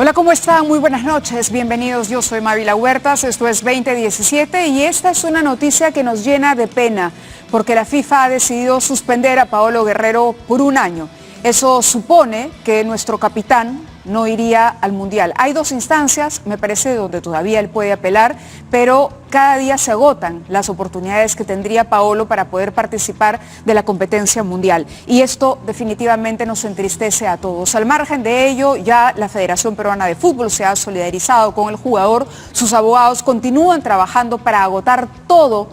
Hola, ¿cómo están? Muy buenas noches, bienvenidos. Yo soy Mávila Huertas, esto es 2017 y esta es una noticia que nos llena de pena porque la FIFA ha decidido suspender a Paolo Guerrero por un año. Eso supone que nuestro capitán no iría al Mundial. Hay dos instancias, me parece, donde todavía él puede apelar, pero cada día se agotan las oportunidades que tendría Paolo para poder participar de la competencia mundial. Y esto definitivamente nos entristece a todos. Al margen de ello, ya la Federación Peruana de Fútbol se ha solidarizado con el jugador. Sus abogados continúan trabajando para agotar todos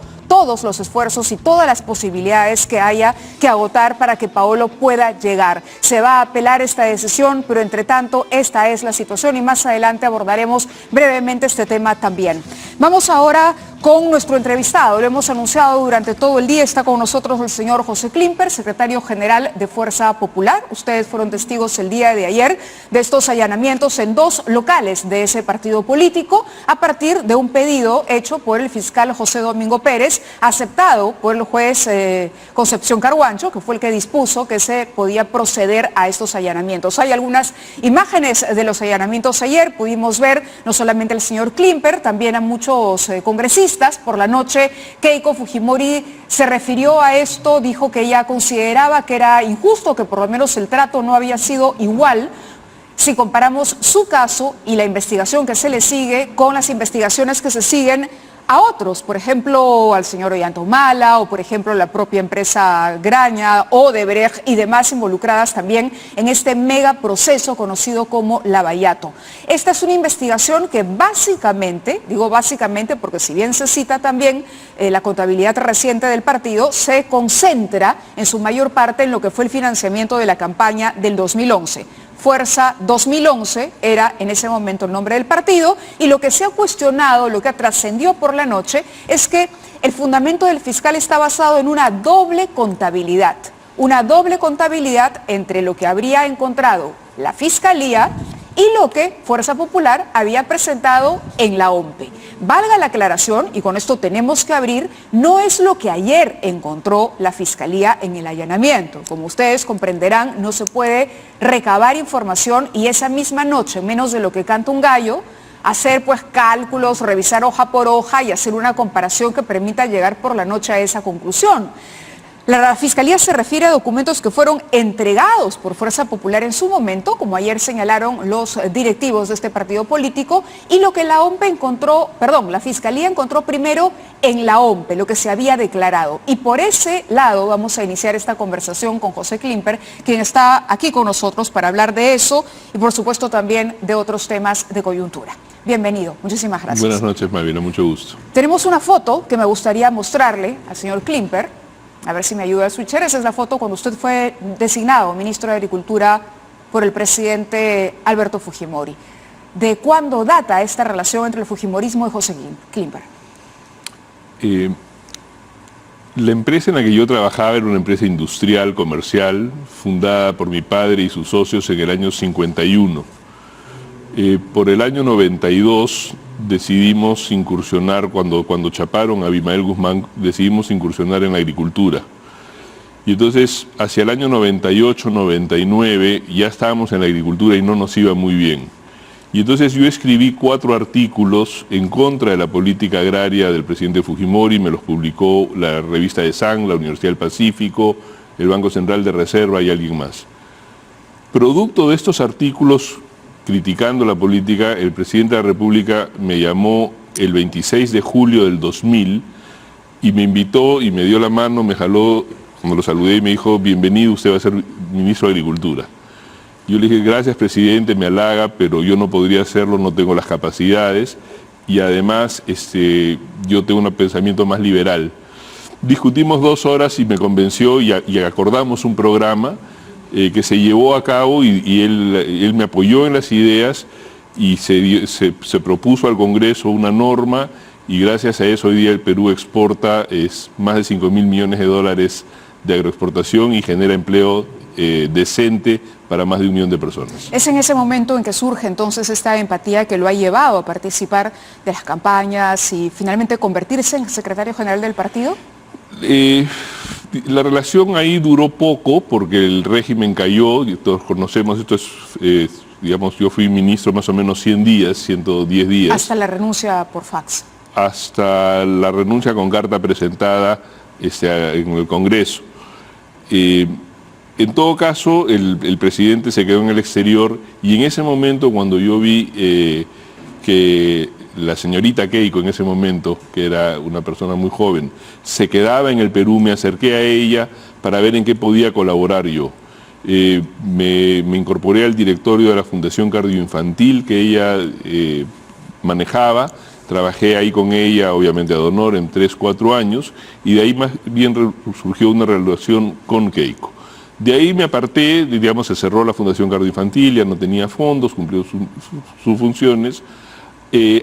los esfuerzos y todas las posibilidades que haya que agotar para que Paolo pueda llegar. Se va a apelar esta decisión, pero entre tanto esta es la situación y más adelante abordaremos brevemente este tema también. Vamos ahora con nuestro entrevistado. Lo hemos anunciado durante todo el día. Está con nosotros el señor José Klimper, secretario general de Fuerza Popular. Ustedes fueron testigos el día de ayer de estos allanamientos en dos locales de ese partido político a partir de un pedido hecho por el fiscal José Domingo Pérez, aceptado por el juez Concepción Carguancho, que fue el que dispuso que se podía proceder a estos allanamientos. Hay algunas imágenes de los allanamientos ayer. Pudimos ver no solamente al señor Klimper, también a muchos congresistas. Por la noche, Keiko Fujimori se refirió a esto, dijo que ella consideraba que era injusto, que por lo menos el trato no había sido igual si comparamos su caso y la investigación que se le sigue con las investigaciones que se siguen a otros, por ejemplo, al señor Ollanta-Humala o por ejemplo la propia empresa Graña, Odebrecht y demás involucradas también en este mega proceso conocido como Lavallato. Esta es una investigación que básicamente, digo básicamente porque si bien se cita también la contabilidad reciente del partido, se concentra en su mayor parte en lo que fue el financiamiento de la campaña del 2011. Fuerza 2011 era en ese momento el nombre del partido y lo que se ha cuestionado, lo que trascendió por la noche es que el fundamento del fiscal está basado en una doble contabilidad entre lo que habría encontrado la Fiscalía y lo que Fuerza Popular había presentado en la OMPE. Valga la aclaración, y con esto tenemos que abrir, no es lo que ayer encontró la Fiscalía en el allanamiento. Como ustedes comprenderán, no se puede recabar información y esa misma noche, menos de lo que canta un gallo, hacer pues cálculos, revisar hoja por hoja y hacer una comparación que permita llegar por la noche a esa conclusión. La Fiscalía se refiere a documentos que fueron entregados por Fuerza Popular en su momento, como ayer señalaron los directivos de este partido político, y lo que la Fiscalía encontró primero en la OMPE, lo que se había declarado. Y por ese lado vamos a iniciar esta conversación con José Klimper, quien está aquí con nosotros para hablar de eso y por supuesto también de otros temas de coyuntura. Bienvenido, muchísimas gracias. Buenas noches, Malvina, mucho gusto. Tenemos una foto que me gustaría mostrarle al señor Klimper. A ver si me ayuda a switcher. Esa es la foto cuando usted fue designado ministro de Agricultura por el presidente Alberto Fujimori. ¿De cuándo data esta relación entre el fujimorismo y José Klimper? La empresa en la que yo trabajaba era una empresa industrial, comercial, fundada por mi padre y sus socios en el año 51. Por el año 92 decidimos incursionar, cuando chaparon a Abimael Guzmán, decidimos incursionar en la agricultura. Y entonces, hacia el año 98, 99, ya estábamos en la agricultura y no nos iba muy bien. Y entonces yo escribí 4 artículos en contra de la política agraria del presidente Fujimori, me los publicó la revista de SAN, la Universidad del Pacífico, el Banco Central de Reserva y alguien más. Producto de estos artículos, criticando la política, el presidente de la República me llamó el 26 de julio del 2000 y me invitó y me dio la mano, me jaló, cuando lo saludé y me dijo, bienvenido, usted va a ser ministro de Agricultura. Yo le dije, gracias presidente, me halaga, pero yo no podría hacerlo, no tengo las capacidades y además yo tengo un pensamiento más liberal. Discutimos 2 horas y me convenció y acordamos un programa que se llevó a cabo y él me apoyó en las ideas y se propuso al Congreso una norma y gracias a eso hoy día el Perú exporta más de 5.000 millones de dólares de agroexportación y genera empleo decente para más de 1 millón de personas. Es en ese momento en que surge entonces esta empatía que lo ha llevado a participar de las campañas y finalmente convertirse en secretario general del partido. La relación ahí duró poco porque el régimen cayó, y todos conocemos, esto es digamos, yo fui ministro más o menos 100 días, 110 días. Hasta la renuncia por fax. Hasta la renuncia con carta presentada en el Congreso. En todo caso, el presidente se quedó en el exterior y en ese momento, cuando yo vi que la señorita Keiko, en ese momento, que era una persona muy joven, se quedaba en el Perú, me acerqué a ella para ver en qué podía colaborar yo. Me incorporé al directorio de la Fundación Cardioinfantil que ella manejaba. Trabajé ahí con ella, obviamente ad honor, en 3-4 años, y de ahí más bien surgió una relación con Keiko. De ahí me aparté, digamos, se cerró la Fundación Cardioinfantil, ya no tenía fondos, cumplió sus funciones,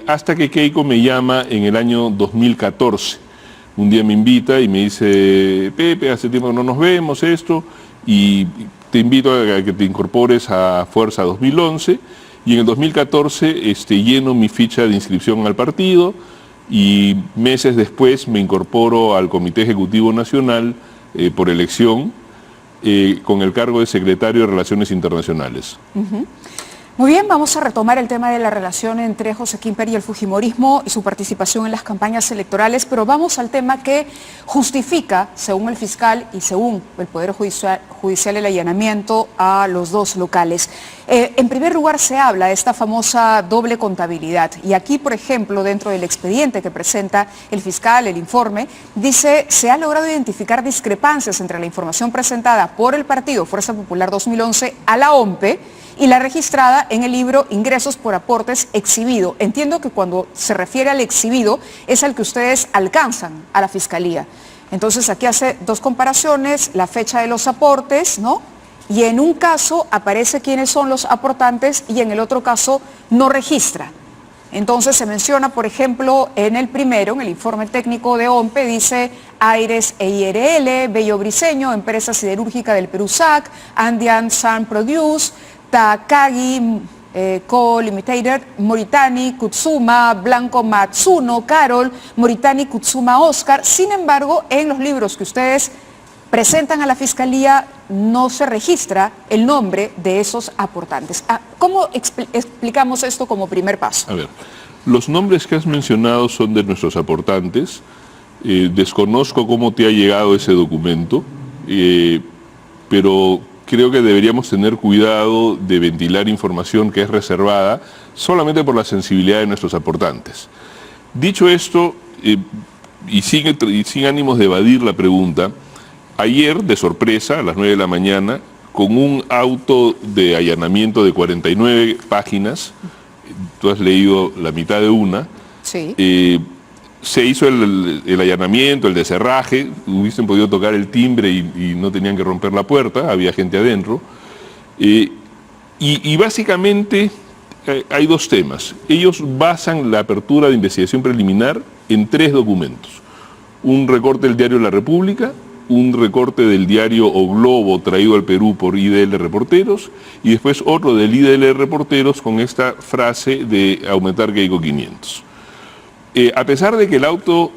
hasta que Keiko me llama en el año 2014. Un día me invita y me dice, Pepe, hace tiempo que no nos vemos y te invito a que te incorpores a Fuerza 2011. Y en el 2014 lleno mi ficha de inscripción al partido y meses después me incorporo al Comité Ejecutivo Nacional por elección con el cargo de secretario de Relaciones Internacionales. Muy bien, vamos a retomar el tema de la relación entre José Kimper y el fujimorismo y su participación en las campañas electorales, pero vamos al tema que justifica, según el fiscal y según el Poder Judicial, el allanamiento a los dos locales. En primer lugar, se habla de esta famosa doble contabilidad y aquí, por ejemplo, dentro del expediente que presenta el fiscal, el informe, dice, se ha logrado identificar discrepancias entre la información presentada por el partido Fuerza Popular 2011 a la OMPE y la registrada en el libro Ingresos por Aportes exhibido. Entiendo que cuando se refiere al exhibido es al que ustedes alcanzan a la Fiscalía. Entonces aquí hace dos comparaciones, la fecha de los aportes, ¿no? Y en un caso aparece quiénes son los aportantes y en el otro caso no registra. Entonces se menciona, por ejemplo, en el primero, en el informe técnico de OMPE, dice Aires EIRL, Bello Briceño, Empresa Siderúrgica del Perú SAC, Andean Sun Produce, Takagi Co. Limited, Moritani, Kutsuma, Blanco Matsuno, Carol, Moritani, Kutsuma, Oscar. Sin embargo, en los libros que ustedes presentan a la Fiscalía no se registra el nombre de esos aportantes. ¿Cómo explicamos esto como primer paso? A ver, los nombres que has mencionado son de nuestros aportantes. Desconozco cómo te ha llegado ese documento, pero creo que deberíamos tener cuidado de ventilar información que es reservada solamente por la sensibilidad de nuestros aportantes. Dicho esto, y sin ánimos de evadir la pregunta, ayer, de sorpresa, a las 9 de la mañana, con un auto de allanamiento de 49 páginas, tú has leído la mitad de una, sí. Se hizo el allanamiento, el descerraje, hubiesen podido tocar el timbre y no tenían que romper la puerta, había gente adentro. Y básicamente hay dos temas. Ellos basan la apertura de investigación preliminar en 3 documentos. Un recorte del diario La República, un recorte del diario O Globo traído al Perú por IDL Reporteros y después otro del IDL Reporteros con esta frase de aumentar Keiko 500. A pesar de que el auto,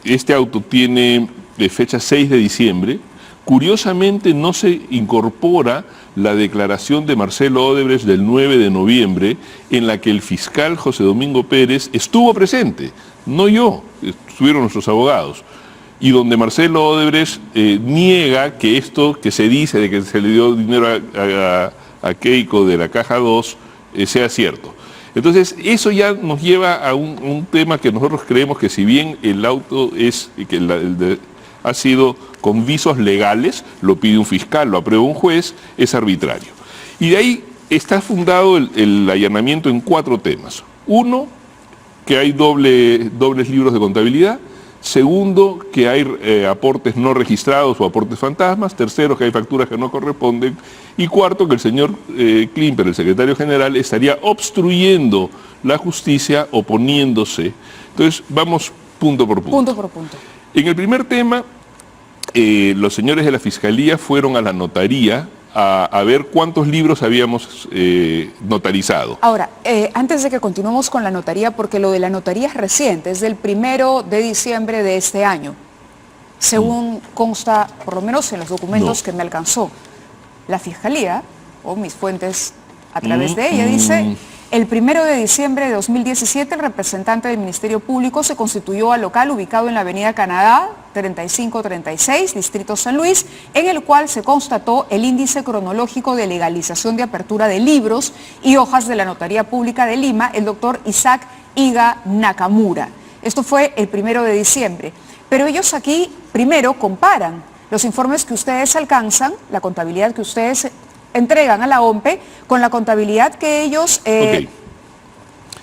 este auto tiene fecha 6 de diciembre, curiosamente no se incorpora la declaración de Marcelo Odebrecht del 9 de noviembre en la que el fiscal José Domingo Pérez estuvo presente, no yo, estuvieron nuestros abogados, y donde Marcelo Odebrecht niega que esto que se dice de que se le dio dinero a Keiko de la Caja 2 sea cierto. Entonces, eso ya nos lleva a un tema que nosotros creemos que si bien el auto ha sido con visos legales, lo pide un fiscal, lo aprueba un juez, es arbitrario. Y de ahí está fundado el allanamiento en 4 temas. Uno, que hay dobles libros de contabilidad. Segundo, que hay aportes no registrados o aportes fantasmas. Tercero, que hay facturas que no corresponden. Y cuarto, que el señor Klimper, el secretario general, estaría obstruyendo la justicia, oponiéndose. Entonces, vamos punto por punto. Punto por punto. En el primer tema, los señores de la Fiscalía fueron a la notaría a ver cuántos libros habíamos notarizado. Ahora, antes de que continuemos con la notaría, porque lo de la notaría es reciente, es del 1 de diciembre de este año, según consta, por lo menos en los documentos que me alcanzó la Fiscalía, o mis fuentes a través de ella. Dice: el 1 de diciembre de 2017, el representante del Ministerio Público se constituyó al local ubicado en la avenida Canadá, 3536, Distrito San Luis, en el cual se constató el índice cronológico de legalización de apertura de libros y hojas de la Notaría Pública de Lima, el doctor Isaac Iga Nakamura. Esto fue el 1 de diciembre. Pero ellos aquí primero comparan los informes que ustedes alcanzan, la contabilidad que ustedes entregan a la OMPE, con la contabilidad que ellos...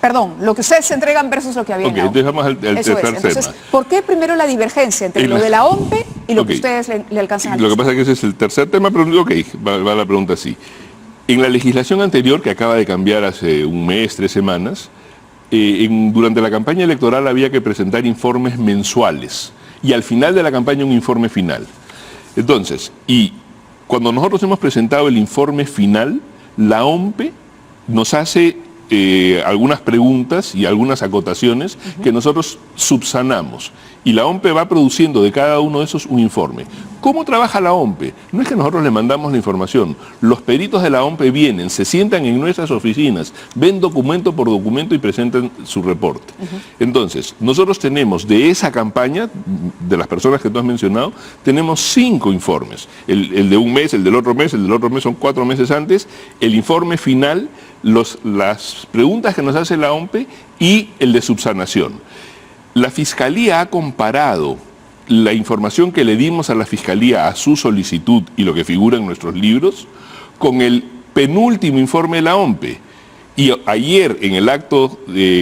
Perdón, lo que ustedes entregan versus lo que había en la OMPE. Entonces vamos al tercer tema. Entonces, ¿por qué primero la divergencia entre lo de la OMPE y lo que ustedes le alcanzan al Lo que pasa es que ese es el tercer tema, pero va la pregunta así. En la legislación anterior, que acaba de cambiar hace un mes, 3 semanas, durante la campaña electoral había que presentar informes mensuales y al final de la campaña un informe final. Entonces, cuando nosotros hemos presentado el informe final, la OMPE nos hace algunas preguntas y algunas acotaciones que nosotros subsanamos. Y la OMPE va produciendo de cada uno de esos un informe. ¿Cómo trabaja la OMPE? No es que nosotros le mandamos la información. Los peritos de la OMPE vienen, se sientan en nuestras oficinas, ven documento por documento y presentan su reporte. Entonces, nosotros tenemos de esa campaña, de las personas que tú has mencionado, tenemos 5 informes. El de un mes, el del otro mes son 4 meses antes, el informe final, las preguntas que nos hace la OMPE y el de subsanación. La Fiscalía ha comparado la información que le dimos a la Fiscalía a su solicitud y lo que figura en nuestros libros con el penúltimo informe de la OMPE. Y ayer en el acto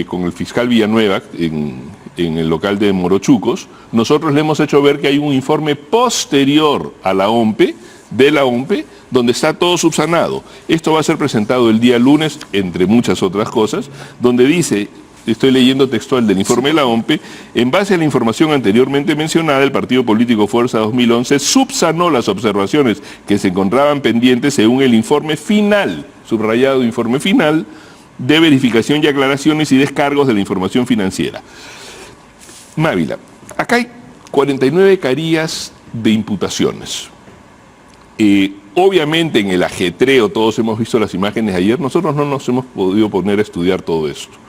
con el fiscal Villanueva en el local de Morochucos, nosotros le hemos hecho ver que hay un informe posterior a la OMPE, de la OMPE, donde está todo subsanado. Esto va a ser presentado el día lunes, entre muchas otras cosas, donde dice... Estoy leyendo textual del informe de la OMPE. En base a la información anteriormente mencionada, el Partido Político Fuerza 2011 subsanó las observaciones que se encontraban pendientes según el informe final, subrayado informe final, de verificación y aclaraciones y descargos de la información financiera. Mávila, acá hay 49 carillas de imputaciones. Obviamente en el ajetreo, todos hemos visto las imágenes ayer, nosotros no nos hemos podido poner a estudiar todo esto.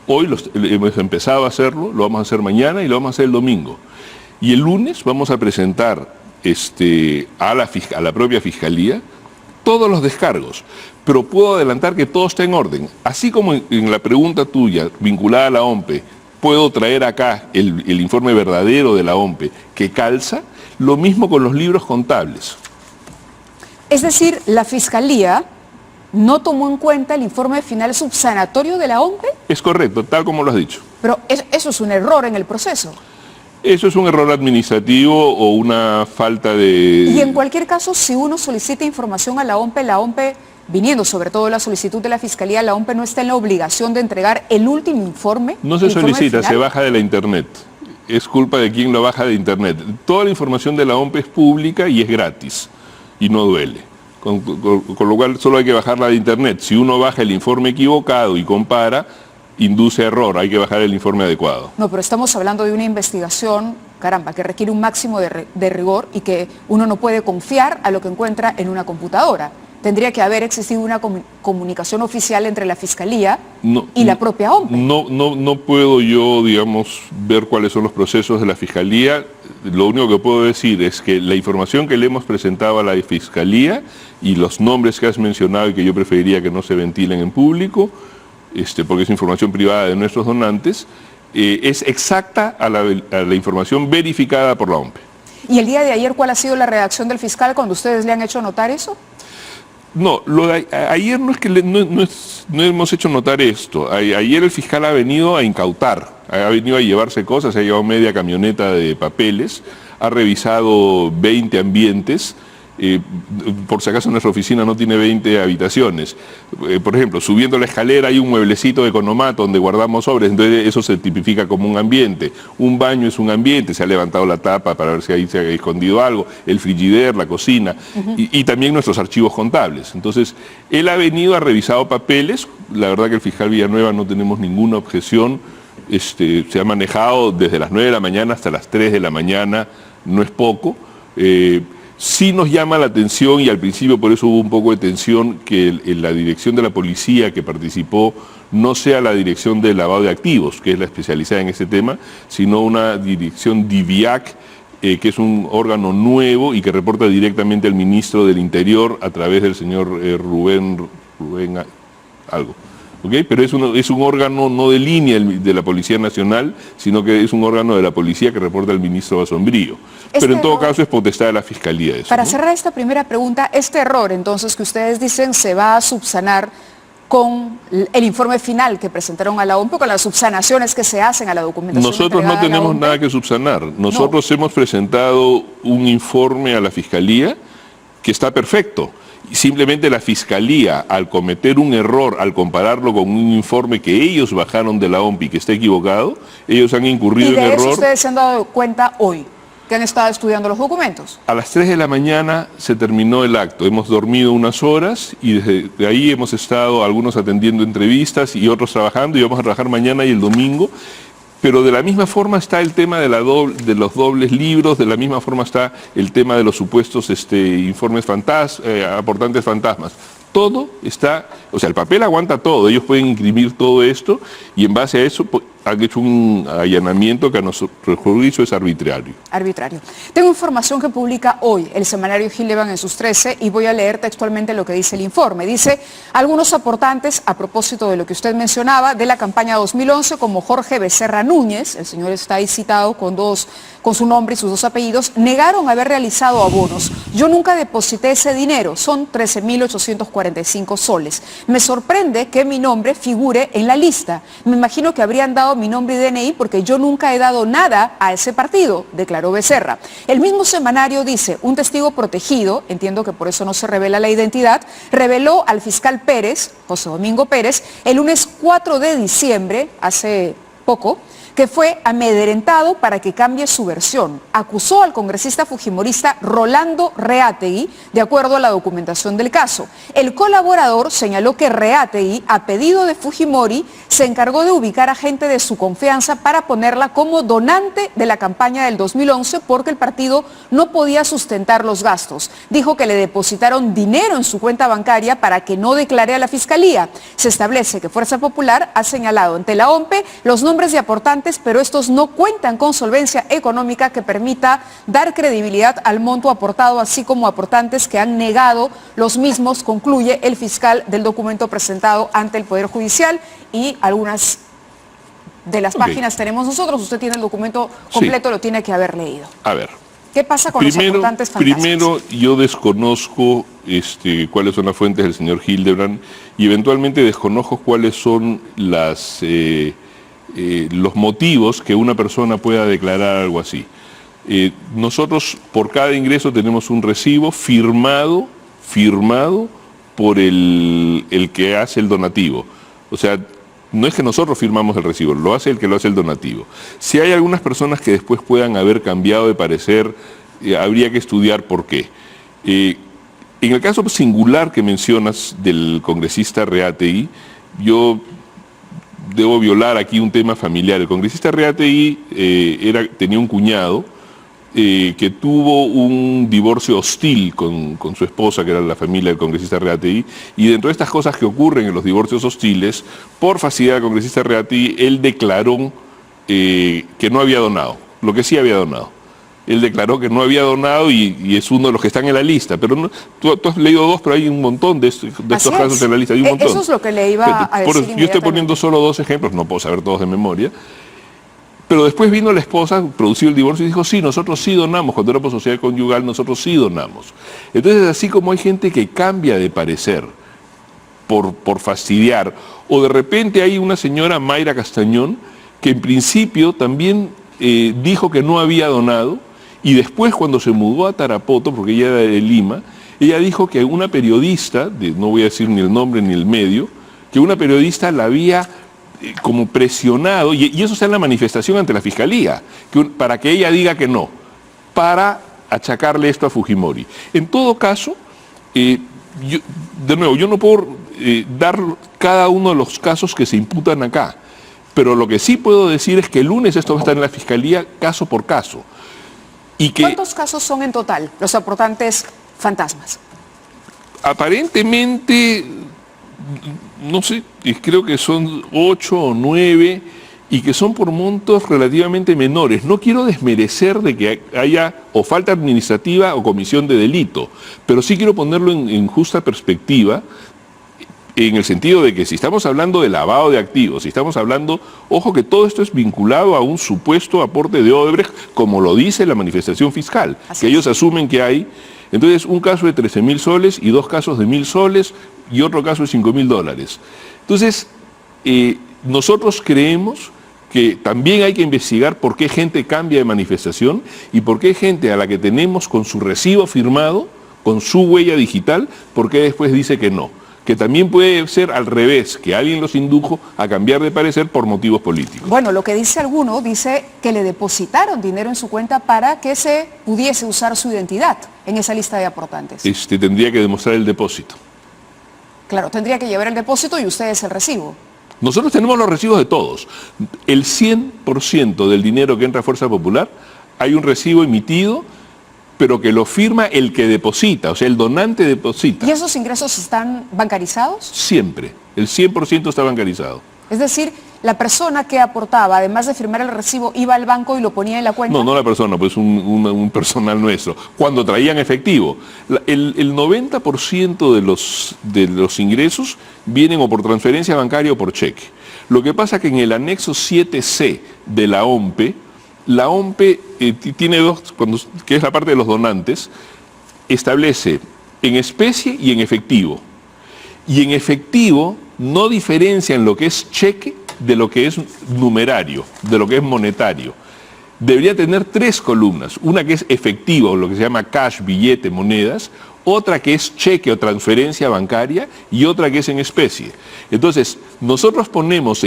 Hoy hemos empezado a hacerlo, lo vamos a hacer mañana y lo vamos a hacer el domingo. Y el lunes vamos a presentar a la propia Fiscalía todos los descargos. Pero puedo adelantar que todo está en orden. Así como en la pregunta tuya, vinculada a la OMPE, puedo traer acá el informe verdadero de la OMPE que calza, lo mismo con los libros contables. Es decir, la Fiscalía no tomó en cuenta el informe final subsanatorio de la OMPE. Es correcto, tal como lo has dicho. Pero eso es un error en el proceso. Eso es un error administrativo o una falta de... Y en cualquier caso, si uno solicita información a la OMPE, viniendo sobre todo la solicitud de la Fiscalía, la OMPE no está en la obligación de entregar el último informe. No se solicita, se baja de la internet. Es culpa de quien lo baja de internet. Toda la información de la OMPE es pública y es gratis y no duele. Con lo cual solo hay que bajarla de internet. Si uno baja el informe equivocado y compara, induce error, hay que bajar el informe adecuado. No, pero estamos hablando de una investigación, caramba, que requiere un máximo de rigor y que uno no puede confiar a lo que encuentra en una computadora. Tendría que haber existido una comunicación oficial entre la Fiscalía y la propia OMPE. No puedo yo, digamos, ver cuáles son los procesos de la Fiscalía. Lo único que puedo decir es que la información que le hemos presentado a la Fiscalía y los nombres que has mencionado y que yo preferiría que no se ventilen en público, porque es información privada de nuestros donantes, es exacta a la información verificada por la OMPE. ¿Y el día de ayer cuál ha sido la reacción del fiscal cuando ustedes le han hecho notar eso? No, ayer no es que no hemos hecho notar esto. Ayer el fiscal ha venido a incautar, ha venido a llevarse cosas, ha llevado media camioneta de papeles, ha revisado 20 ambientes. Por si acaso nuestra oficina no tiene 20 habitaciones. Por ejemplo, subiendo la escalera hay un mueblecito de economato donde guardamos sobres, entonces eso se tipifica como un ambiente. Un baño es un ambiente, se ha levantado la tapa para ver si ahí se ha escondido algo, el frigider, la cocina, y también nuestros archivos contables. Entonces, él ha venido, ha revisado papeles, la verdad que el fiscal Villanueva no tenemos ninguna objeción, se ha manejado desde las 9 de la mañana hasta las 3 de la mañana, no es poco. Sí nos llama la atención, y al principio por eso hubo un poco de tensión, que la dirección de la policía que participó no sea la dirección de lavado de activos, que es la especializada en ese tema, sino una dirección DIVIAC, que es un órgano nuevo y que reporta directamente al ministro del Interior a través del señor Rubén algo. ¿Okay? Pero es un órgano no de línea de la Policía Nacional, sino que es un órgano de la policía que reporta al ministro Basombrío. Pero en todo caso es potestad de la Fiscalía eso. Para ¿no? cerrar esta primera pregunta, este error entonces que ustedes dicen se va a subsanar con el informe final que presentaron a la OMP, con las subsanaciones que se hacen a la documentación. Nosotros no tenemos nada que subsanar. Nosotros hemos presentado un informe a la Fiscalía que está perfecto. Simplemente la Fiscalía, al cometer un error, al compararlo con un informe que ellos bajaron de la OMP y que está equivocado, ellos han incurrido en error. ¿Y de eso ustedes se han dado cuenta hoy, que han estado estudiando los documentos? A las 3 de la mañana se terminó el acto. Hemos dormido unas horas y desde ahí hemos estado algunos atendiendo entrevistas y otros trabajando, y vamos a trabajar mañana y el domingo. Pero de la misma forma está el tema de los dobles libros, de la misma forma está el tema de los supuestos informes aportantes fantasmas. Todo está, o sea, el papel aguanta todo, ellos pueden imprimir todo esto y en base a eso han hecho un allanamiento que a nuestro juicio es arbitrario. Arbitrario. Tengo información que publica hoy el semanario Hildebrand en sus 13 y voy a leer textualmente lo que dice el informe. Dice, algunos aportantes, a propósito de lo que usted mencionaba, de la campaña 2011, como Jorge Becerra Núñez, el señor está ahí citado con su nombre y sus 2 apellidos, negaron haber realizado abonos. Yo nunca deposité ese dinero, son 13.845 soles. Me sorprende que mi nombre figure en la lista. Me imagino que habrían dado mi nombre y DNI porque yo nunca he dado nada a ese partido, declaró Becerra. El mismo semanario dice, un testigo protegido, entiendo que por eso no se revela la identidad, reveló al fiscal Pérez, José Domingo Pérez, el lunes 4 de diciembre, hace poco, que fue amedrentado para que cambie su versión. Acusó al congresista fujimorista Rolando Reategui, de acuerdo a la documentación del caso. El colaborador señaló que Reategui, a pedido de Fujimori, se encargó de ubicar a gente de su confianza para ponerla como donante de la campaña del 2011 porque el partido no podía sustentar los gastos. Dijo que le depositaron dinero en su cuenta bancaria para que no declare a la Fiscalía. Se establece que Fuerza Popular ha señalado ante la OMP los nombres de aportantes, pero estos no cuentan con solvencia económica que permita dar credibilidad al monto aportado, así como aportantes que han negado los mismos, concluye el fiscal del documento presentado ante el Poder Judicial, y algunas de las páginas tenemos nosotros. Usted tiene el documento completo, lo tiene que haber leído. A ver. ¿Qué pasa con los aportantes fantasmas? Primero, yo desconozco cuáles son las fuentes del señor Hildebrand y eventualmente desconozco cuáles son los motivos que una persona pueda declarar algo así. Nosotros por cada ingreso tenemos un recibo firmado por el que hace el donativo. O sea, no es que nosotros firmamos el recibo, lo hace el que lo hace el donativo. Si hay algunas personas que después puedan haber cambiado de parecer, habría que estudiar por qué. En el caso singular que mencionas del congresista Reategui, yo debo violar aquí un tema familiar. El congresista Reategui tenía un cuñado que tuvo un divorcio hostil con su esposa, que era la familia del congresista Reategui, y dentro de estas cosas que ocurren en los divorcios hostiles, por facilidad del congresista Reategui, él declaró que no había donado, lo que sí había donado. Él declaró que no había donado y es uno de los que están en la lista. Pero no, tú has leído 2, pero hay un montón de estos casos en la lista. Hay un montón. Eso es lo que le iba a decir. Yo estoy poniendo solo 2 ejemplos, no puedo saber todos de memoria. Pero después vino la esposa, produció el divorcio y dijo, sí, nosotros sí donamos. Cuando éramos sociedad conyugal, nosotros sí donamos. Entonces, así como hay gente que cambia de parecer por fastidiar, o de repente hay una señora, Mayra Castañón, que en principio también dijo que no había donado, y después cuando se mudó a Tarapoto, porque ella era de Lima, ella dijo que una periodista, no voy a decir ni el nombre ni el medio, que una periodista la había como presionado, y eso está en la manifestación ante la Fiscalía, para que ella diga que no, para achacarle esto a Fujimori. En todo caso, yo no puedo dar cada uno de los casos que se imputan acá, pero lo que sí puedo decir es que el lunes esto va a estar en la Fiscalía caso por caso. Y que, ¿cuántos casos son en total los aportantes fantasmas? aparentemente, no sé, creo que son 8 o 9 y que son por montos relativamente menores. No quiero desmerecer de que haya o falta administrativa o comisión de delito, pero sí quiero ponerlo en justa perspectiva, en el sentido de que si estamos hablando de lavado de activos, si estamos hablando, ojo que todo esto es vinculado a un supuesto aporte de Odebrecht, como lo dice la manifestación fiscal, que ellos asumen que hay. Entonces, un caso de 13.000 soles y 2 casos de 1.000 soles y otro caso de $5.000. Entonces, nosotros creemos que también hay que investigar por qué gente cambia de manifestación y por qué gente a la que tenemos con su recibo firmado, con su huella digital, por qué después dice que no. Que también puede ser al revés, que alguien los indujo a cambiar de parecer por motivos políticos. Bueno, lo que dice alguno, dice que le depositaron dinero en su cuenta para que se pudiese usar su identidad en esa lista de aportantes. Tendría que demostrar el depósito. Claro, tendría que llevar el depósito y ustedes el recibo. Nosotros tenemos los recibos de todos. El 100% del dinero que entra a Fuerza Popular, hay un recibo emitido, pero que lo firma el que deposita, o sea, el donante deposita. ¿Y esos ingresos están bancarizados? Siempre, el 100% está bancarizado. Es decir, la persona que aportaba, además de firmar el recibo, iba al banco y lo ponía en la cuenta. No la persona, pues un personal nuestro. Cuando traían efectivo, el 90% de los ingresos vienen o por transferencia bancaria o por cheque. Lo que pasa que en el anexo 7C de la OMPE tiene que es la parte de los donantes, establece en especie y en efectivo. Y en efectivo no diferencian lo que es cheque de lo que es numerario, de lo que es monetario. Debería tener 3 columnas, una que es efectivo, lo que se llama cash, billete, monedas, otra que es cheque o transferencia bancaria y otra que es en especie. Entonces, nosotros ponemos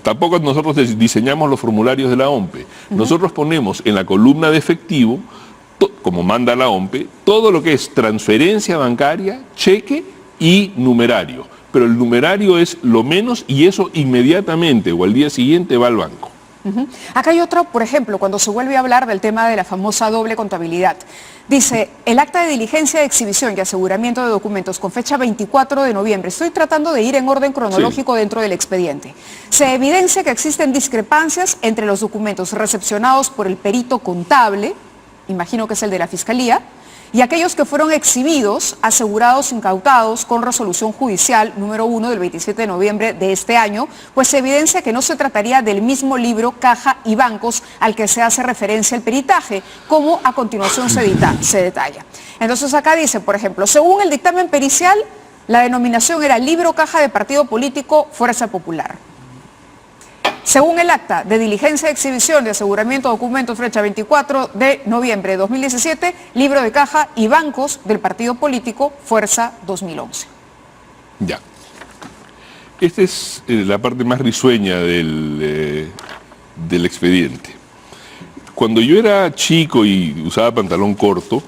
tampoco nosotros diseñamos los formularios de la OMPE, nosotros ponemos en la columna de efectivo, como manda la OMPE, todo lo que es transferencia bancaria, cheque y numerario. Pero el numerario es lo menos y eso inmediatamente o al día siguiente va al banco. Acá hay otro, por ejemplo, cuando se vuelve a hablar del tema de la famosa doble contabilidad. Dice, el acta de diligencia de exhibición y aseguramiento de documentos con fecha 24 de noviembre. Estoy tratando de ir en orden cronológico dentro del expediente. Se evidencia que existen discrepancias entre los documentos recepcionados por el perito contable, imagino que es el de la Fiscalía, y aquellos que fueron exhibidos, asegurados, incautados con resolución judicial número 1 del 27 de noviembre de este año, pues se evidencia que no se trataría del mismo libro, caja y bancos al que se hace referencia el peritaje, como a continuación se detalla. Entonces acá dice, por ejemplo, según el dictamen pericial, la denominación era libro, caja de partido político, Fuerza Popular. Según el acta de diligencia de exhibición de aseguramiento de documentos fecha 24 de noviembre de 2017, libro de caja y bancos del partido político Fuerza 2011. Ya. Esta es la parte más risueña del expediente. Cuando yo era chico y usaba pantalón corto,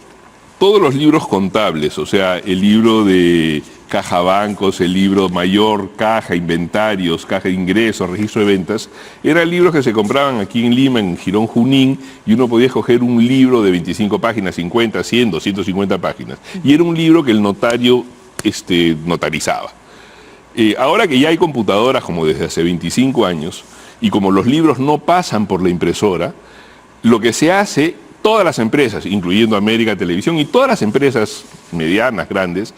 todos los libros contables, o sea, el libro de caja bancos, el libro mayor, caja, inventarios, caja de ingresos, registro de ventas, eran libros que se compraban aquí en Lima, en Girón Junín, y uno podía escoger un libro de 25 páginas, 50, 100, 250 páginas. Y era un libro que el notario notarizaba. Ahora que ya hay computadoras como desde hace 25 años, y como los libros no pasan por la impresora, lo que se hace, todas las empresas, incluyendo América Televisión y todas las empresas medianas, grandes,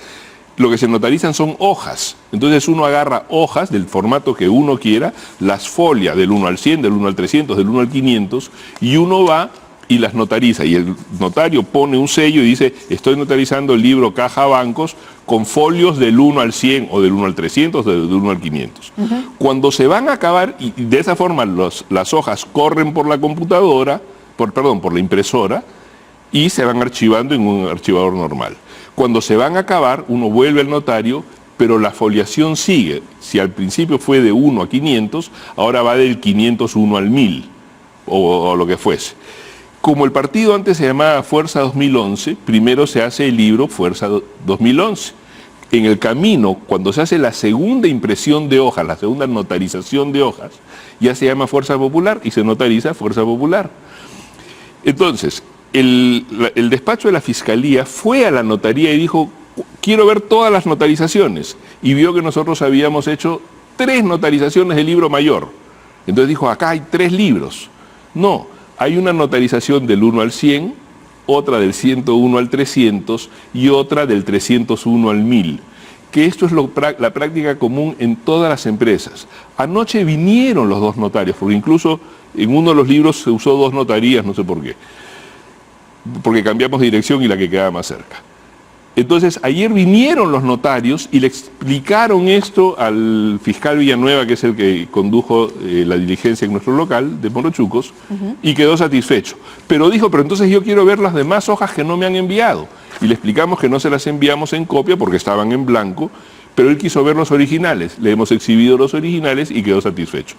lo que se notarizan son hojas. Entonces uno agarra hojas del formato que uno quiera, las folia del 1 al 100, del 1 al 300, del 1 al 500, y uno va y las notariza. Y el notario pone un sello y dice, estoy notarizando el libro caja bancos con folios del 1 al 100 o del 1 al 300 o del 1 al 500. Cuando se van a acabar, y de esa forma las hojas corren por la computadora, por la impresora, y se van archivando en un archivador normal. Cuando se van a acabar, uno vuelve al notario, pero la foliación sigue. Si al principio fue de 1 a 500, ahora va del 501 al 1000, o lo que fuese. Como el partido antes se llamaba Fuerza 2011, primero se hace el libro Fuerza 2011. En el camino, cuando se hace la segunda impresión de hojas, la segunda notarización de hojas, ya se llama Fuerza Popular y se notariza Fuerza Popular. Entonces, el despacho de la Fiscalía fue a la notaría y dijo, quiero ver todas las notarizaciones. Y vio que nosotros habíamos hecho 3 notarizaciones del libro mayor. Entonces dijo, acá hay 3 libros. No, hay una notarización del 1 al 100, otra del 101 al 300 y otra del 301 al 1000. Que esto es la práctica común en todas las empresas. Anoche vinieron los 2 notarios, porque incluso en uno de los libros se usó 2 notarías, no sé por qué. Porque cambiamos de dirección y la que quedaba más cerca. Entonces, ayer vinieron los notarios y le explicaron esto al fiscal Villanueva, que es el que condujo la diligencia en nuestro local de Morochucos, y quedó satisfecho. Pero dijo, pero entonces yo quiero ver las demás hojas que no me han enviado. Y le explicamos que no se las enviamos en copia porque estaban en blanco, pero él quiso ver los originales. Le hemos exhibido los originales y quedó satisfecho.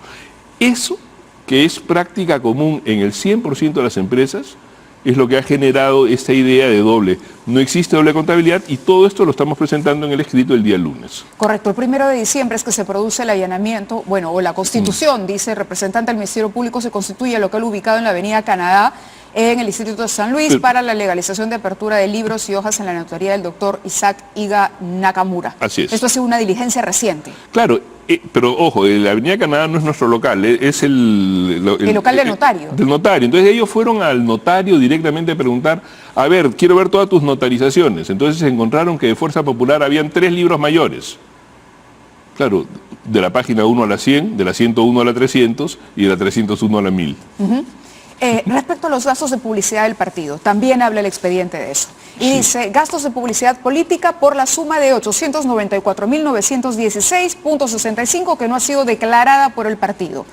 Eso, que es práctica común en el 100% de las empresas, es lo que ha generado esta idea de doble. No existe doble contabilidad y todo esto lo estamos presentando en el escrito el día lunes. Correcto, el 1 de diciembre es que se produce el allanamiento, bueno, o la constitución, dice el representante del Ministerio Público, se constituye el local ubicado en la avenida Canadá, en el distrito de San Luis, para la legalización de apertura de libros y hojas en la notaría del doctor Isaac Iga Nakamura. Así es. Esto ha sido una diligencia reciente. Claro, pero ojo, la avenida Canadá no es nuestro local, es el local del notario. Del notario. Entonces ellos fueron al notario directamente a preguntar, a ver, quiero ver todas tus notarizaciones. Entonces se encontraron que de Fuerza Popular habían 3 libros mayores. Claro, de la página 1 a la 100, de la 101 a la 300 y de la 301 a la 1000. Respecto a los gastos de publicidad del partido, también habla el expediente de eso. Y dice, gastos de publicidad política por la suma de 894.916.65 que no ha sido declarada por el partido.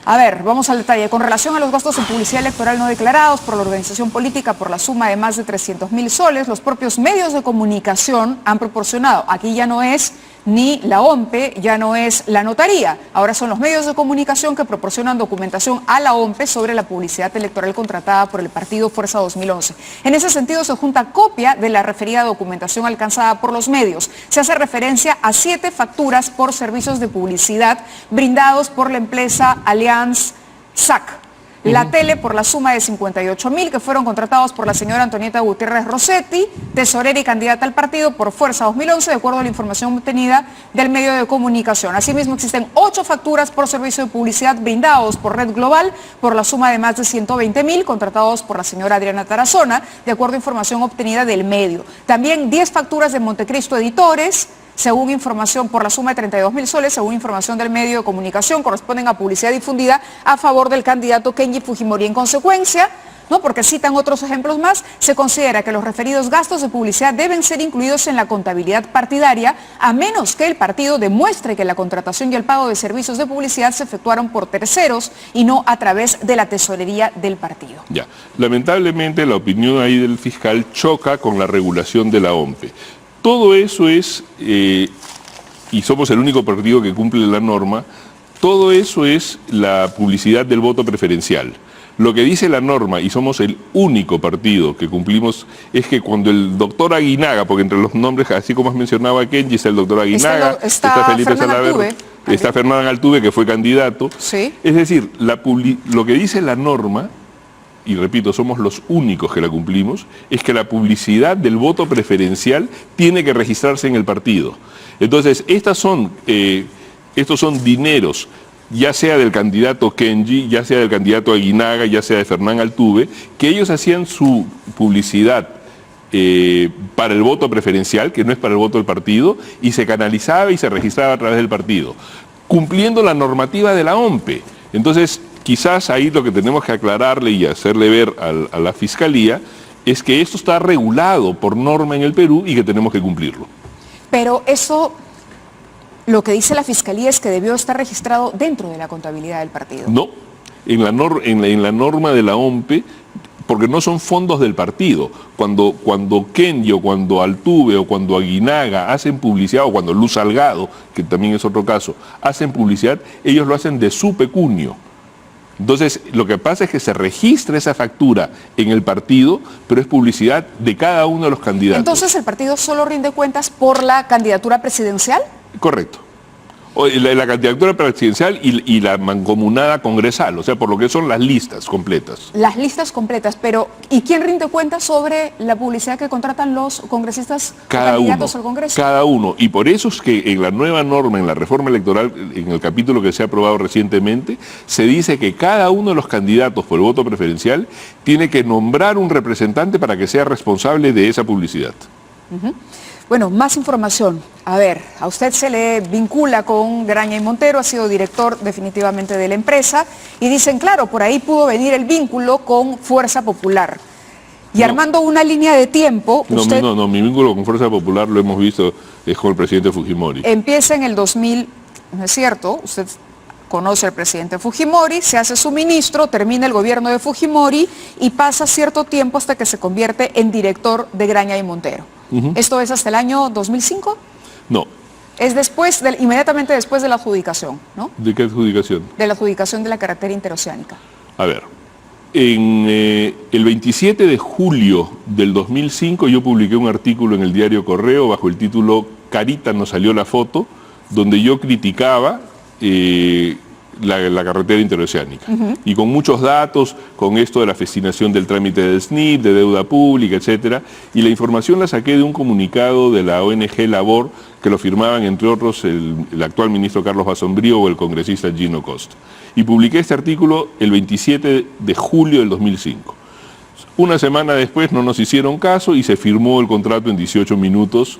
A ver, vamos al detalle. Con relación a los gastos de publicidad electoral no declarados por la organización política por la suma de más de 300.000 soles, los propios medios de comunicación han proporcionado. Aquí ya no es ni la OMPE, ya no es la notaría. Ahora son los medios de comunicación que proporcionan documentación a la OMPE sobre la publicidad electoral contratada por el partido Fuerza 2011. En ese sentido se junta copia de la referida documentación alcanzada por los medios. Se hace referencia a 7 facturas por servicios de publicidad brindados por la empresa Allianz SAC. La tele por la suma de 58.000 que fueron contratados por la señora Antonieta Gutiérrez Rossetti, tesorera y candidata al partido por Fuerza 2011, de acuerdo a la información obtenida del medio de comunicación. Asimismo, existen 8 facturas por servicio de publicidad brindados por Red Global por la suma de más de 120.000 contratados por la señora Adriana Tarazona, de acuerdo a información obtenida del medio. También 10 facturas de Montecristo Editores, según información por la suma de 32.000 soles, según información del medio de comunicación, corresponden a publicidad difundida a favor del candidato Kenji Fujimori. En consecuencia, porque citan otros ejemplos más, se considera que los referidos gastos de publicidad deben ser incluidos en la contabilidad partidaria, a menos que el partido demuestre que la contratación y el pago de servicios de publicidad se efectuaron por terceros y no a través de la tesorería del partido. Ya, lamentablemente la opinión ahí del fiscal choca con la regulación de la OMPE. Todo eso es, y somos el único partido que cumple la norma, todo eso es la publicidad del voto preferencial. Lo que dice la norma, y somos el único partido que cumplimos, es que cuando el doctor Aguinaga, porque entre los nombres, así como has mencionado a Kenji, está el doctor Aguinaga, está Felipe Salaverry, está Fernán Altuve, que fue candidato. Sí. Es decir, lo que dice la norma, y repito, somos los únicos que la cumplimos, es que la publicidad del voto preferencial tiene que registrarse en el partido. Entonces, estos son dineros, ya sea del candidato Kenji, ya sea del candidato Aguinaga, ya sea de Fernán Altuve, que ellos hacían su publicidad para el voto preferencial, que no es para el voto del partido, y se canalizaba y se registraba a través del partido, cumpliendo la normativa de la OMPE. Entonces, quizás ahí lo que tenemos que aclararle y hacerle ver a la Fiscalía es que esto está regulado por norma en el Perú y que tenemos que cumplirlo. Pero eso, lo que dice la Fiscalía es que debió estar registrado dentro de la contabilidad del partido. No, en la norma de la OMPE, porque no son fondos del partido. Cuando Kenji o cuando Altuve o cuando Aguinaga hacen publicidad, o cuando Luz Salgado, que también es otro caso, hacen publicidad, ellos lo hacen de su pecunio. Entonces, lo que pasa es que se registra esa factura en el partido, pero es publicidad de cada uno de los candidatos. Entonces, ¿el partido solo rinde cuentas por la candidatura presidencial? Correcto. La candidatura presidencial y la mancomunada congresal, o sea, por lo que son las listas completas. Las listas completas, pero ¿y quién rinde cuenta sobre la publicidad que contratan los congresistas candidatos al Congreso? Cada uno. Y por eso es que en la nueva norma, en la reforma electoral, en el capítulo que se ha aprobado recientemente, se dice que cada uno de los candidatos por el voto preferencial tiene que nombrar un representante para que sea responsable de esa publicidad. Bueno, más información. A ver, a usted se le vincula con Graña y Montero, ha sido director definitivamente de la empresa, y dicen, claro, por ahí pudo venir el vínculo con Fuerza Popular. Y armando una línea de tiempo, usted... No, mi vínculo con Fuerza Popular, lo hemos visto, es con el presidente Fujimori. Empieza en el 2000, ¿no es cierto? Usted conoce al presidente Fujimori, se hace su ministro, termina el gobierno de Fujimori y pasa cierto tiempo hasta que se convierte en director de Graña y Montero. ¿Esto es hasta el año 2005? No. Es inmediatamente después de la adjudicación, ¿no? ¿De qué adjudicación? De la adjudicación de la carretera interoceánica. A ver, el 27 de julio del 2005 yo publiqué un artículo en el diario Correo bajo el título Carita nos salió la foto, donde yo criticaba la carretera interoceánica. Y con muchos datos, con esto de la fascinación del trámite del SNIP, de deuda pública, etcétera. Y la información la saqué de un comunicado de la ONG Labor, que lo firmaban, entre otros, el actual ministro Carlos Basombrío o el congresista Gino Costa. Y publiqué este artículo el 27 de julio del 2005. Una semana después no nos hicieron caso y se firmó el contrato en 18 minutos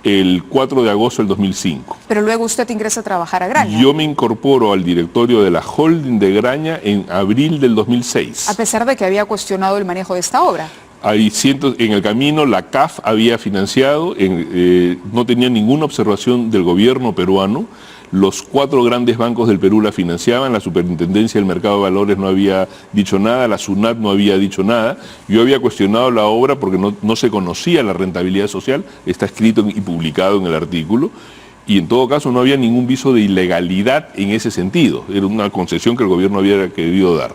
el 4 de agosto del 2005. Pero luego usted ingresa a trabajar a Graña. Yo me incorporo al directorio de la holding de Graña en abril del 2006. A pesar de que había cuestionado el manejo de esta obra. Hay cientos, en el camino la CAF había financiado, no tenía ninguna observación del gobierno peruano. Los 4 grandes bancos del Perú la financiaban, la Superintendencia del Mercado de Valores no había dicho nada, la SUNAT no había dicho nada. Yo había cuestionado la obra porque no se conocía la rentabilidad social, está escrito y publicado en el artículo, y en todo caso no había ningún viso de ilegalidad en ese sentido, era una concesión que el gobierno había querido dar.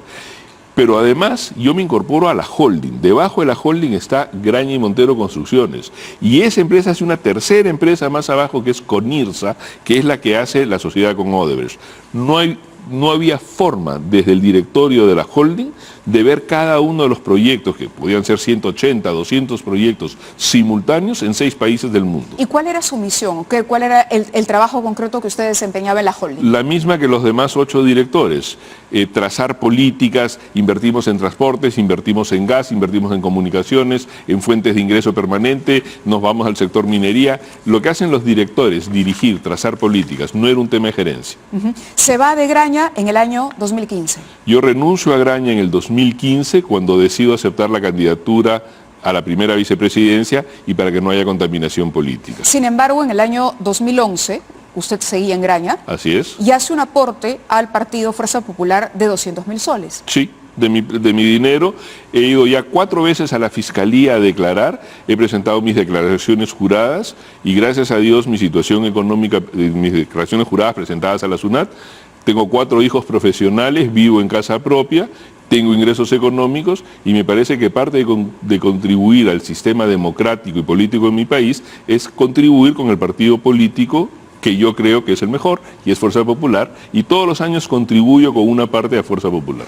Pero además yo me incorporo a la holding. Debajo de la holding está Graña y Montero Construcciones. Y esa empresa es una tercera empresa más abajo que es Conirsa, que es la que hace la sociedad con Odebrecht. No había forma desde el directorio de la holding de ver cada uno de los proyectos, que podían ser 180, 200 proyectos simultáneos en 6 países del mundo. ¿Y cuál era su misión? ¿Cuál era el trabajo concreto que usted desempeñaba en la holding? La misma que los demás 8 directores. Trazar políticas, invertimos en transportes, invertimos en gas, invertimos en comunicaciones, en fuentes de ingreso permanente, nos vamos al sector minería. Lo que hacen los directores, dirigir, trazar políticas, no era un tema de gerencia. Se va de Graña en el año 2015. Yo renuncio a Graña en el 2015 cuando decido aceptar la candidatura a la primera vicepresidencia y para que no haya contaminación política. Sin embargo, en el año 2011, usted seguía en Graña. Así es. Y hace un aporte al partido Fuerza Popular de 200.000 soles. Sí, de mi dinero. He ido ya 4 veces a la Fiscalía a declarar, he presentado mis declaraciones juradas y gracias a Dios mi situación económica, mis declaraciones juradas presentadas a la SUNAT, tengo 4 hijos profesionales, vivo en casa propia, tengo ingresos económicos y me parece que parte de contribuir al sistema democrático y político de mi país es contribuir con el partido político que yo creo que es el mejor, y es Fuerza Popular, y todos los años contribuyo con una parte a Fuerza Popular.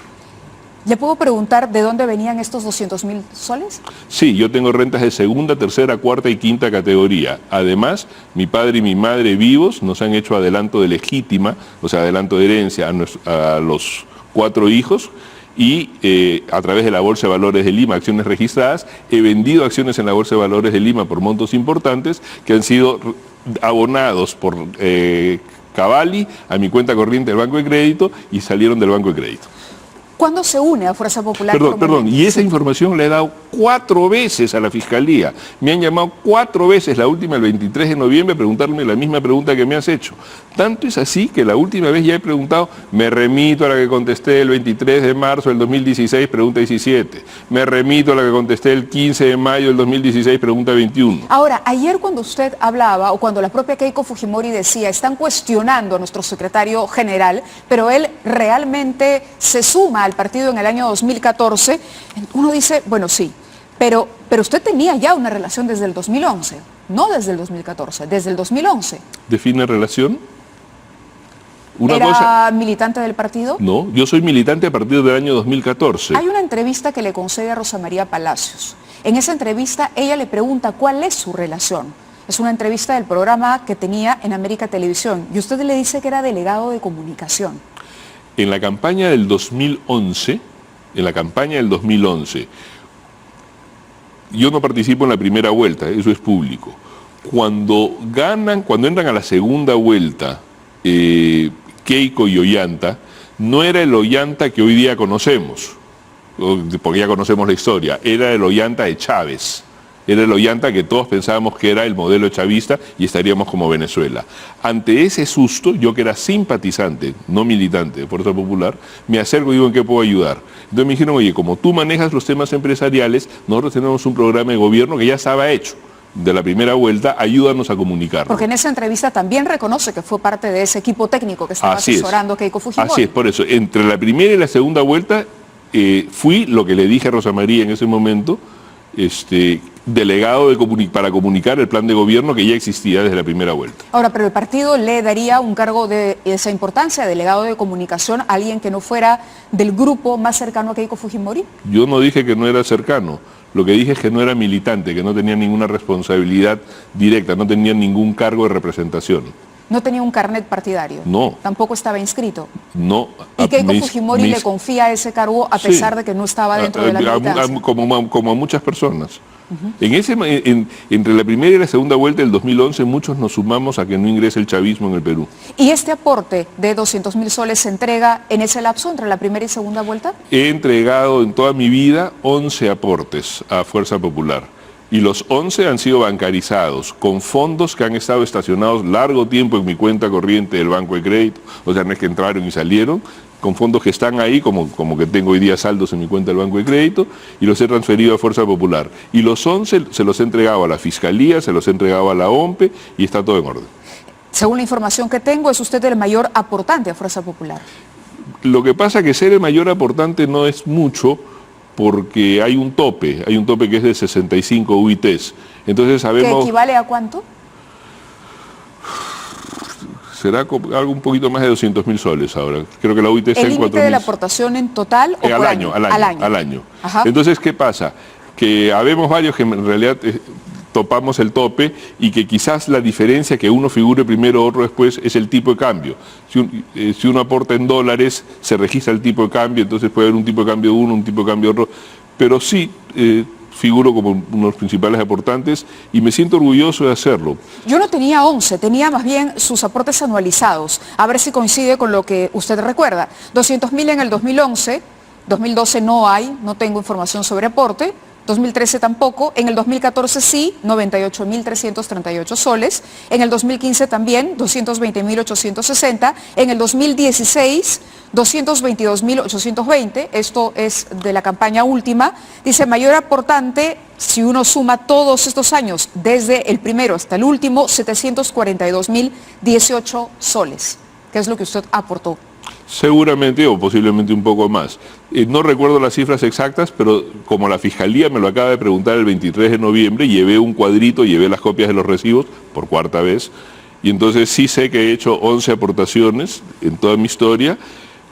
¿Le puedo preguntar de dónde venían estos 200.000 soles? Sí, yo tengo rentas de segunda, tercera, cuarta y quinta categoría. Además, mi padre y mi madre vivos nos han hecho adelanto de legítima, o sea, adelanto de herencia a los 4 hijos, y a través de la Bolsa de Valores de Lima, acciones registradas, he vendido acciones en la Bolsa de Valores de Lima por montos importantes que han sido abonados por Cavalli a mi cuenta corriente del Banco de Crédito y salieron del Banco de Crédito. ¿Cuándo se une a Fuerza Popular? Perdón, y esa información la he dado 4 veces a la Fiscalía. Me han llamado 4 veces, la última el 23 de noviembre, a preguntarme la misma pregunta que me has hecho. Tanto es así que la última vez ya he preguntado, me remito a la que contesté el 23 de marzo del 2016, pregunta 17. Me remito a la que contesté el 15 de mayo del 2016, pregunta 21. Ahora, ayer cuando usted hablaba, o cuando la propia Keiko Fujimori decía, están cuestionando a nuestro secretario general, pero él realmente se suma al partido en el año 2014, uno dice, bueno, sí, pero usted tenía ya una relación desde el 2011, no desde el 2014, desde el 2011. ¿Define relación? ¿Era militante del partido? No, yo soy militante a partir del año 2014. Hay una entrevista que le concede a Rosa María Palacios. En esa entrevista ella le pregunta cuál es su relación. Es una entrevista del programa que tenía en América Televisión y usted le dice que era delegado de comunicación. En la campaña del 2011, yo no participo en la primera vuelta, eso es público. Cuando entran a la segunda vuelta, Keiko y Ollanta, no era el Ollanta que hoy día conocemos, porque ya conocemos la historia, era el Ollanta de Chávez. Era el Ollanta que todos pensábamos que era el modelo chavista y estaríamos como Venezuela. Ante ese susto, yo que era simpatizante, no militante de Fuerza Popular, me acerco y digo, ¿en qué puedo ayudar? Entonces me dijeron, oye, como tú manejas los temas empresariales, nosotros tenemos un programa de gobierno que ya estaba hecho. De la primera vuelta, ayúdanos a comunicarlo. Porque en esa entrevista también reconoce que fue parte de ese equipo técnico que estaba asesorando a Keiko Fujimori. Así es, por eso, entre la primera y la segunda vuelta, fui lo que le dije a Rosa María en ese momento, delegado para comunicar el plan de gobierno que ya existía desde la primera vuelta. Ahora, pero el partido le daría un cargo de esa importancia, delegado de comunicación, a alguien que no fuera del grupo más cercano a Keiko Fujimori. Yo no dije que no era cercano, lo que dije es que no era militante, que no tenía ninguna responsabilidad directa, no tenía ningún cargo de representación. ¿No tenía un carnet partidario? No. ¿Tampoco estaba inscrito? No. ¿Y Keiko Fujimori le confía ese cargo a pesar de que no estaba dentro de la militancia? Como a muchas personas. Entre la primera y la segunda vuelta del 2011 muchos nos sumamos a que no ingrese el chavismo en el Perú. ¿Y este aporte de 200.000 soles se entrega en ese lapso entre la primera y segunda vuelta? He entregado en toda mi vida 11 aportes a Fuerza Popular. Y los 11 han sido bancarizados con fondos que han estado estacionados largo tiempo en mi cuenta corriente del Banco de Crédito, o sea, no es que entraron y salieron, con fondos que están ahí, como que tengo hoy día saldos en mi cuenta del Banco de Crédito, y los he transferido a Fuerza Popular. Y los 11 se los he entregado a la Fiscalía, se los he entregado a la OMPE y está todo en orden. Según la información que tengo, es usted el mayor aportante a Fuerza Popular. Lo que pasa es que ser el mayor aportante no es mucho, porque hay un tope que es de 65 UITs. Entonces sabemos... ¿Que equivale a cuánto? Será algo un poquito más de 200.000 soles ahora. Creo que la UIT está en 4.000. ¿El límite de la aportación en total o por año? Al año. Ajá. Entonces, ¿qué pasa? Que habemos varios que en realidad topamos el tope y que quizás la diferencia que uno figure primero, otro después, es el tipo de cambio. Si uno aporta en dólares, se registra el tipo de cambio, entonces puede haber un tipo de cambio de uno, un tipo de cambio de otro, pero sí figuro como uno de los principales aportantes y me siento orgulloso de hacerlo. Yo no tenía 11, tenía más bien sus aportes anualizados, a ver si coincide con lo que usted recuerda. 200.000 en el 2011, 2012 no tengo información sobre aporte, 2013 tampoco, en el 2014 sí, 98.338 soles, en el 2015 también, 220.860, en el 2016, 222.820, esto es de la campaña última, dice mayor aportante, si uno suma todos estos años, desde el primero hasta el último, 742.018 soles, que es lo que usted aportó. Seguramente o posiblemente un poco más. No recuerdo las cifras exactas, pero como la Fiscalía me lo acaba de preguntar el 23 de noviembre, llevé un cuadrito, llevé las copias de los recibos por cuarta vez, y entonces sí sé que he hecho 11 aportaciones en toda mi historia.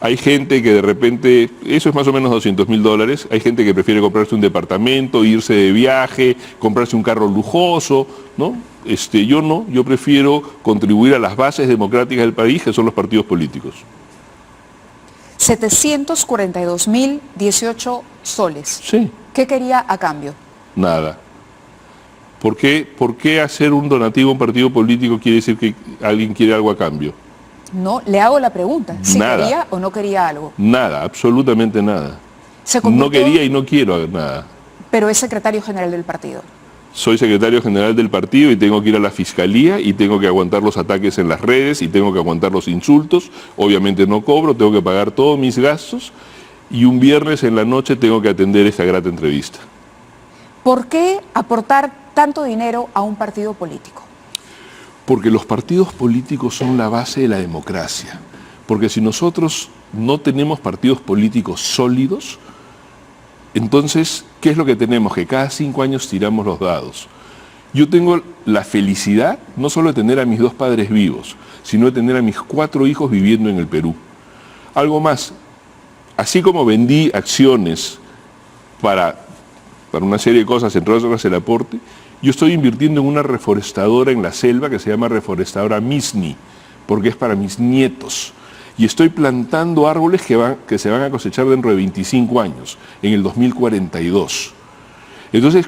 Hay gente que de repente, eso es más o menos $200.000, hay gente que prefiere comprarse un departamento, irse de viaje, comprarse un carro lujoso, ¿no? Yo no, yo prefiero contribuir a las bases democráticas del país, que son los partidos políticos. 742.018 soles. Sí. ¿Qué quería a cambio? Nada. ¿Por qué hacer un donativo a un partido político quiere decir que alguien quiere algo a cambio? No, le hago la pregunta, si nada. quería o no quería algo. Nada, absolutamente nada. No quería y no quiero nada. Pero es secretario general del partido. Soy secretario general del partido y tengo que ir a la Fiscalía y tengo que aguantar los ataques en las redes y tengo que aguantar los insultos. Obviamente no cobro, tengo que pagar todos mis gastos y un viernes en la noche tengo que atender esta grata entrevista. ¿Por qué aportar tanto dinero a un partido político? Porque los partidos políticos son la base de la democracia. Porque si nosotros no tenemos partidos políticos sólidos, entonces, ¿qué es lo que tenemos? Que cada 5 años tiramos los dados. Yo tengo la felicidad no solo de tener a mis 2 padres vivos, sino de tener a mis 4 hijos viviendo en el Perú. Algo más, así como vendí acciones para una serie de cosas, entre otras el aporte, yo estoy invirtiendo en una reforestadora en la selva que se llama Reforestadora Misni, porque es para mis nietos. Y estoy plantando árboles que se van a cosechar dentro de 25 años, en el 2042. Entonces,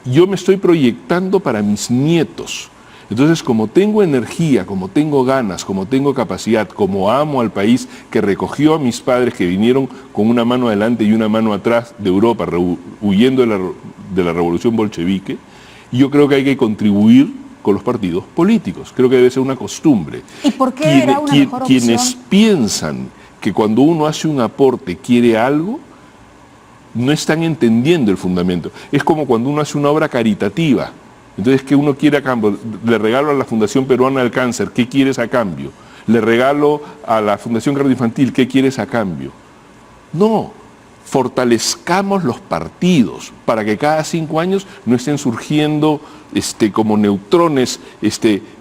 yo me estoy proyectando para mis nietos. Entonces, como tengo energía, como tengo ganas, como tengo capacidad, como amo al país que recogió a mis padres que vinieron con una mano adelante y una mano atrás de Europa, huyendo de la revolución bolchevique, yo creo que hay que contribuir con los partidos políticos. Creo que debe ser una costumbre. ¿Y por qué era una mejor opción? Quienes piensan que cuando uno hace un aporte quiere algo, no están entendiendo el fundamento. Es como cuando uno hace una obra caritativa. Entonces, ¿qué uno quiere a cambio? Le regalo a la Fundación Peruana del Cáncer, ¿qué quieres a cambio? Le regalo a la Fundación Cardioinfantil, ¿qué quieres a cambio? No, fortalezcamos los partidos para que cada 5 años no estén surgiendo como neutrones,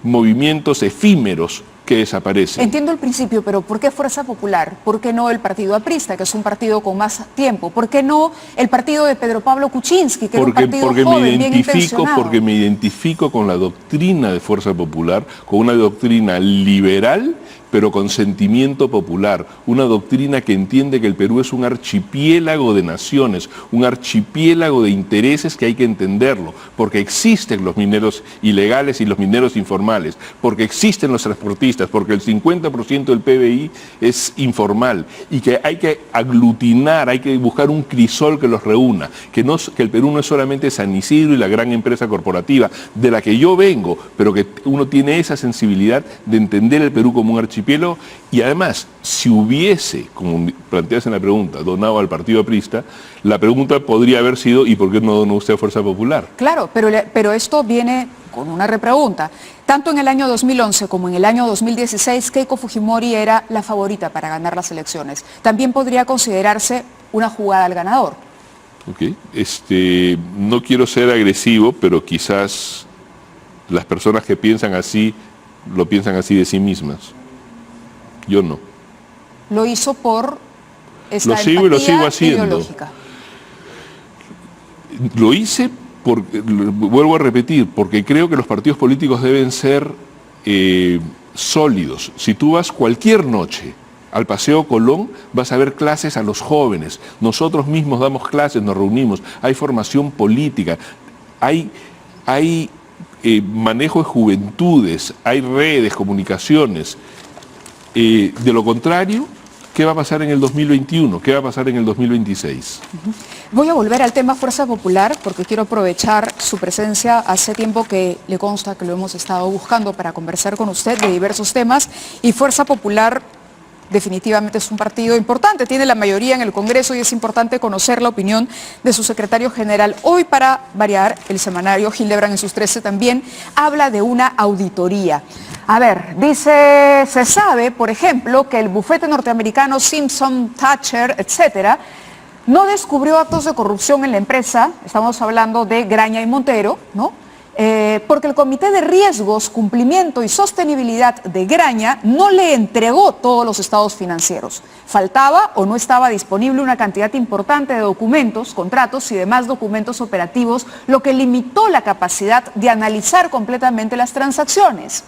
movimientos efímeros que desaparecen. Entiendo el principio, pero ¿por qué Fuerza Popular? ¿Por qué no el partido aprista, que es un partido con más tiempo? ¿Por qué no el partido de Pedro Pablo Kuczynski, que era un partido joven, bien intencionado? Porque me identifico con la doctrina de Fuerza Popular, con una doctrina liberal, pero con sentimiento popular, una doctrina que entiende que el Perú es un archipiélago de naciones, un archipiélago de intereses que hay que entenderlo, porque existen los mineros ilegales y los mineros informales, porque existen los transportistas, porque el 50% del PBI es informal y que hay que aglutinar, hay que buscar un crisol que los reúna, que el Perú no es solamente San Isidro y la gran empresa corporativa de la que yo vengo, pero que uno tiene esa sensibilidad de entender el Perú como un archipiélago. Y además, si hubiese, como planteas en la pregunta, donado al partido aprista, la pregunta podría haber sido ¿y por qué no donó usted a Fuerza Popular? Claro, pero esto viene con una repregunta. Tanto en el año 2011 como en el año 2016, Keiko Fujimori era la favorita para ganar las elecciones. También podría considerarse una jugada al ganador. Okay. No quiero ser agresivo, pero quizás las personas que piensan así, lo piensan así de sí mismas. Yo no. Lo hizo por esta lo sigo y lo sigo haciendo. Ideológica. Lo hice, vuelvo a repetir, porque creo que los partidos políticos deben ser sólidos. Si tú vas cualquier noche al Paseo Colón, vas a ver clases a los jóvenes. Nosotros mismos damos clases, nos reunimos, hay formación política, hay manejo de juventudes, hay redes, comunicaciones. De lo contrario, ¿qué va a pasar en el 2021? ¿Qué va a pasar en el 2026? Voy a volver al tema Fuerza Popular porque quiero aprovechar su presencia. Hace tiempo que le consta que lo hemos estado buscando para conversar con usted de diversos temas y Fuerza Popular definitivamente es un partido importante, tiene la mayoría en el Congreso y es importante conocer la opinión de su secretario general. Hoy, para variar, el semanario Hildebrand en sus 13 también habla de una auditoría. A ver, dice, se sabe, por ejemplo, que el bufete norteamericano Simpson, Thatcher, etcétera, no descubrió actos de corrupción en la empresa, estamos hablando de Graña y Montero, ¿no? Porque el Comité de Riesgos, Cumplimiento y Sostenibilidad de Graña no le entregó todos los estados financieros. Faltaba o no estaba disponible una cantidad importante de documentos, contratos y demás documentos operativos, lo que limitó la capacidad de analizar completamente las transacciones.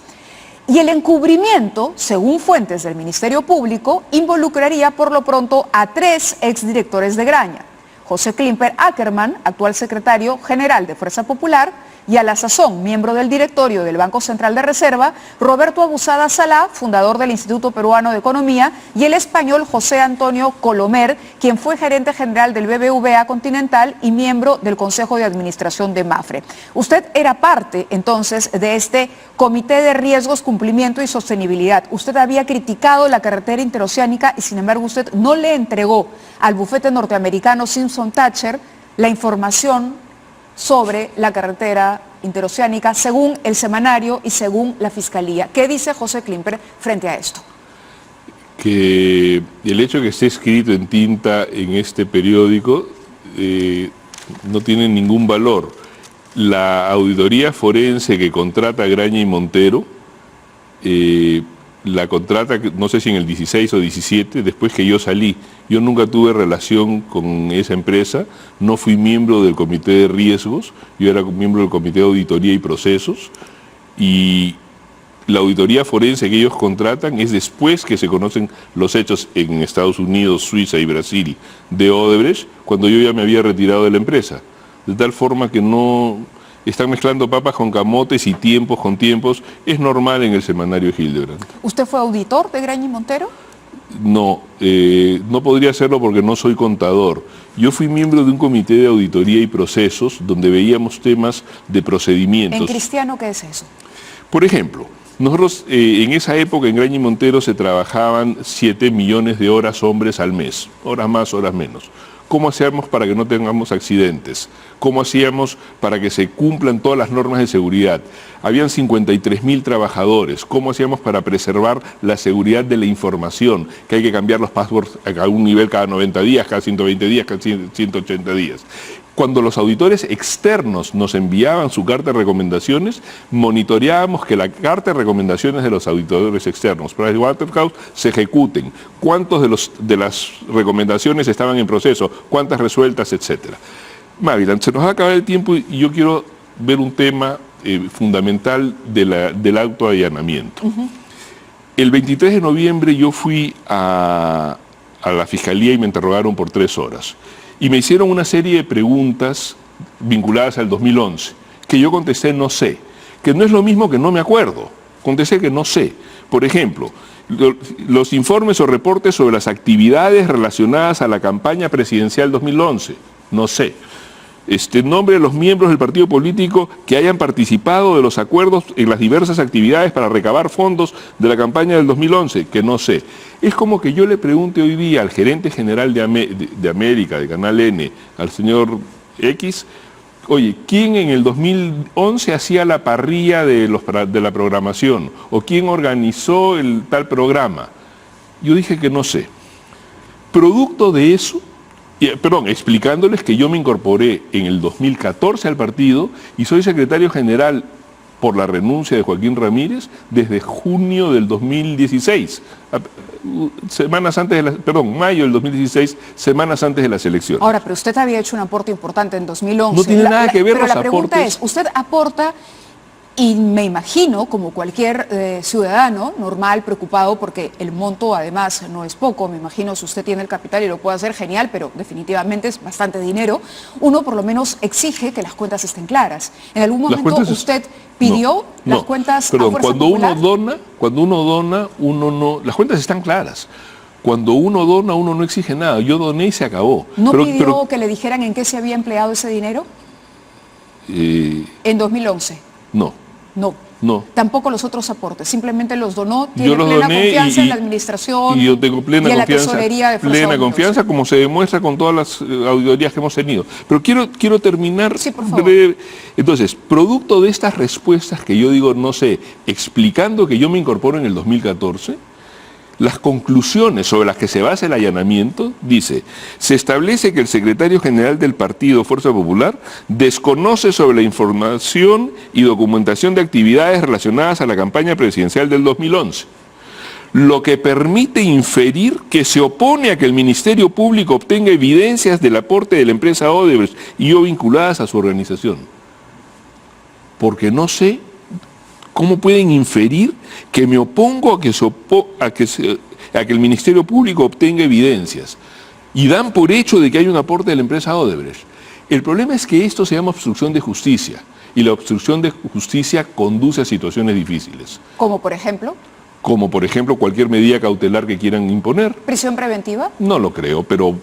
Y el encubrimiento, según fuentes del Ministerio Público, involucraría por lo pronto a 3 exdirectores de Graña: José Klimper Ackerman, actual secretario general de Fuerza Popular, y a la sazón, miembro del directorio del Banco Central de Reserva, Roberto Abusada Salá, fundador del Instituto Peruano de Economía, y el español José Antonio Colomer, quien fue gerente general del BBVA Continental y miembro del Consejo de Administración de Mafre. Usted era parte, entonces, de este Comité de Riesgos, Cumplimiento y Sostenibilidad. Usted había criticado la carretera interoceánica y, sin embargo, usted no le entregó al bufete norteamericano Simpson Thatcher la información sobre la carretera interoceánica, según el semanario y según la Fiscalía. ¿Qué dice José Klimper frente a esto? Que el hecho de que esté escrito en tinta en este periódico no tiene ningún valor. La auditoría forense que contrata Graña y Montero, la contrata, no sé si en el 16 o 17, después que yo salí. Yo nunca tuve relación con esa empresa, no fui miembro del comité de riesgos, yo era miembro del comité de auditoría y procesos, y la auditoría forense que ellos contratan es después que se conocen los hechos en Estados Unidos, Suiza y Brasil de Odebrecht, cuando yo ya me había retirado de la empresa. De tal forma que no están mezclando papas con camotes y tiempos con tiempos. Es normal en el semanario Hildebrand. ¿Usted fue auditor de Graña y Montero? No, no podría hacerlo porque no soy contador. Yo fui miembro de un comité de auditoría y procesos donde veíamos temas de procedimientos. ¿En Cristiano qué es eso? Por ejemplo, nosotros en esa época en Graña y Montero se trabajaban 7 millones de horas hombres al mes, horas más, horas menos. ¿Cómo hacíamos para que no tengamos accidentes? ¿Cómo hacíamos para que se cumplan todas las normas de seguridad? Habían 53.000 trabajadores. ¿Cómo hacíamos para preservar la seguridad de la información? Que hay que cambiar los passwords a un nivel cada 90 días, cada 120 días, cada 180 días. Cuando los auditores externos nos enviaban su carta de recomendaciones, monitoreábamos que la carta de recomendaciones de los auditores externos, PricewaterhouseCoopers, se ejecuten, cuántos de las recomendaciones estaban en proceso, cuántas resueltas, etcétera. Mavilan, se nos va a acabar el tiempo y yo quiero ver un tema fundamental del autoallanamiento. El 23 de noviembre yo fui a la Fiscalía y me interrogaron por 3 horas. Y me hicieron una serie de preguntas vinculadas al 2011, que yo contesté no sé, que no es lo mismo que no me acuerdo, contesté que no sé. Por ejemplo, los informes o reportes sobre las actividades relacionadas a la campaña presidencial 2011, no sé. Nombre de los miembros del partido político que hayan participado de los acuerdos en las diversas actividades para recabar fondos de la campaña del 2011, que no sé. Es como que yo le pregunte hoy día al gerente general de América, de Canal N, al señor X, oye, ¿quién en el 2011 hacía la parrilla de la programación? ¿O quién organizó el tal programa? Yo dije que no sé. Producto de eso, explicándoles que yo me incorporé en el 2014 al partido y soy secretario general por la renuncia de Joaquín Ramírez desde junio del 2016, mayo del 2016, semanas antes de las elecciones. Ahora, pero usted había hecho un aporte importante en 2011. No tiene nada que ver pero los la pregunta aportes. es, usted aporta. Y me imagino, como cualquier ciudadano normal, preocupado, porque el monto además no es poco, me imagino si usted tiene el capital y lo puede hacer, genial, pero definitivamente es bastante dinero, uno por lo menos exige que las cuentas estén claras. ¿En algún momento usted pidió las cuentas a Fuerza Popular? Cuando uno dona, uno no... Las cuentas están claras. Cuando uno dona, uno no exige nada. Yo doné y se acabó. ¿No pidió que le dijeran en qué se había empleado ese dinero? En 2011. No. No. Tampoco los otros aportes, simplemente los donó, tiene yo los plena doné confianza en la administración y yo tengo plena y en confianza, la tesorería de Fuerza plena confianza, como se demuestra con todas las auditorías que hemos tenido. Pero quiero terminar. Sí, por favor. Entonces, producto de estas respuestas que yo digo, no sé, explicando que yo me incorporo en el 2014, las conclusiones sobre las que se basa el allanamiento, dice, se establece que el secretario general del partido Fuerza Popular desconoce sobre la información y documentación de actividades relacionadas a la campaña presidencial del 2011, lo que permite inferir que se opone a que el Ministerio Público obtenga evidencias del aporte de la empresa Odebrecht y o vinculadas a su organización. Porque no sé ¿cómo pueden inferir que me opongo a que el Ministerio Público obtenga evidencias? Y dan por hecho de que hay un aporte de la empresa Odebrecht. El problema es que esto se llama obstrucción de justicia. Y la obstrucción de justicia conduce a situaciones difíciles. ¿Como por ejemplo? Como por ejemplo cualquier medida cautelar que quieran imponer. ¿Prisión preventiva? No lo creo, pero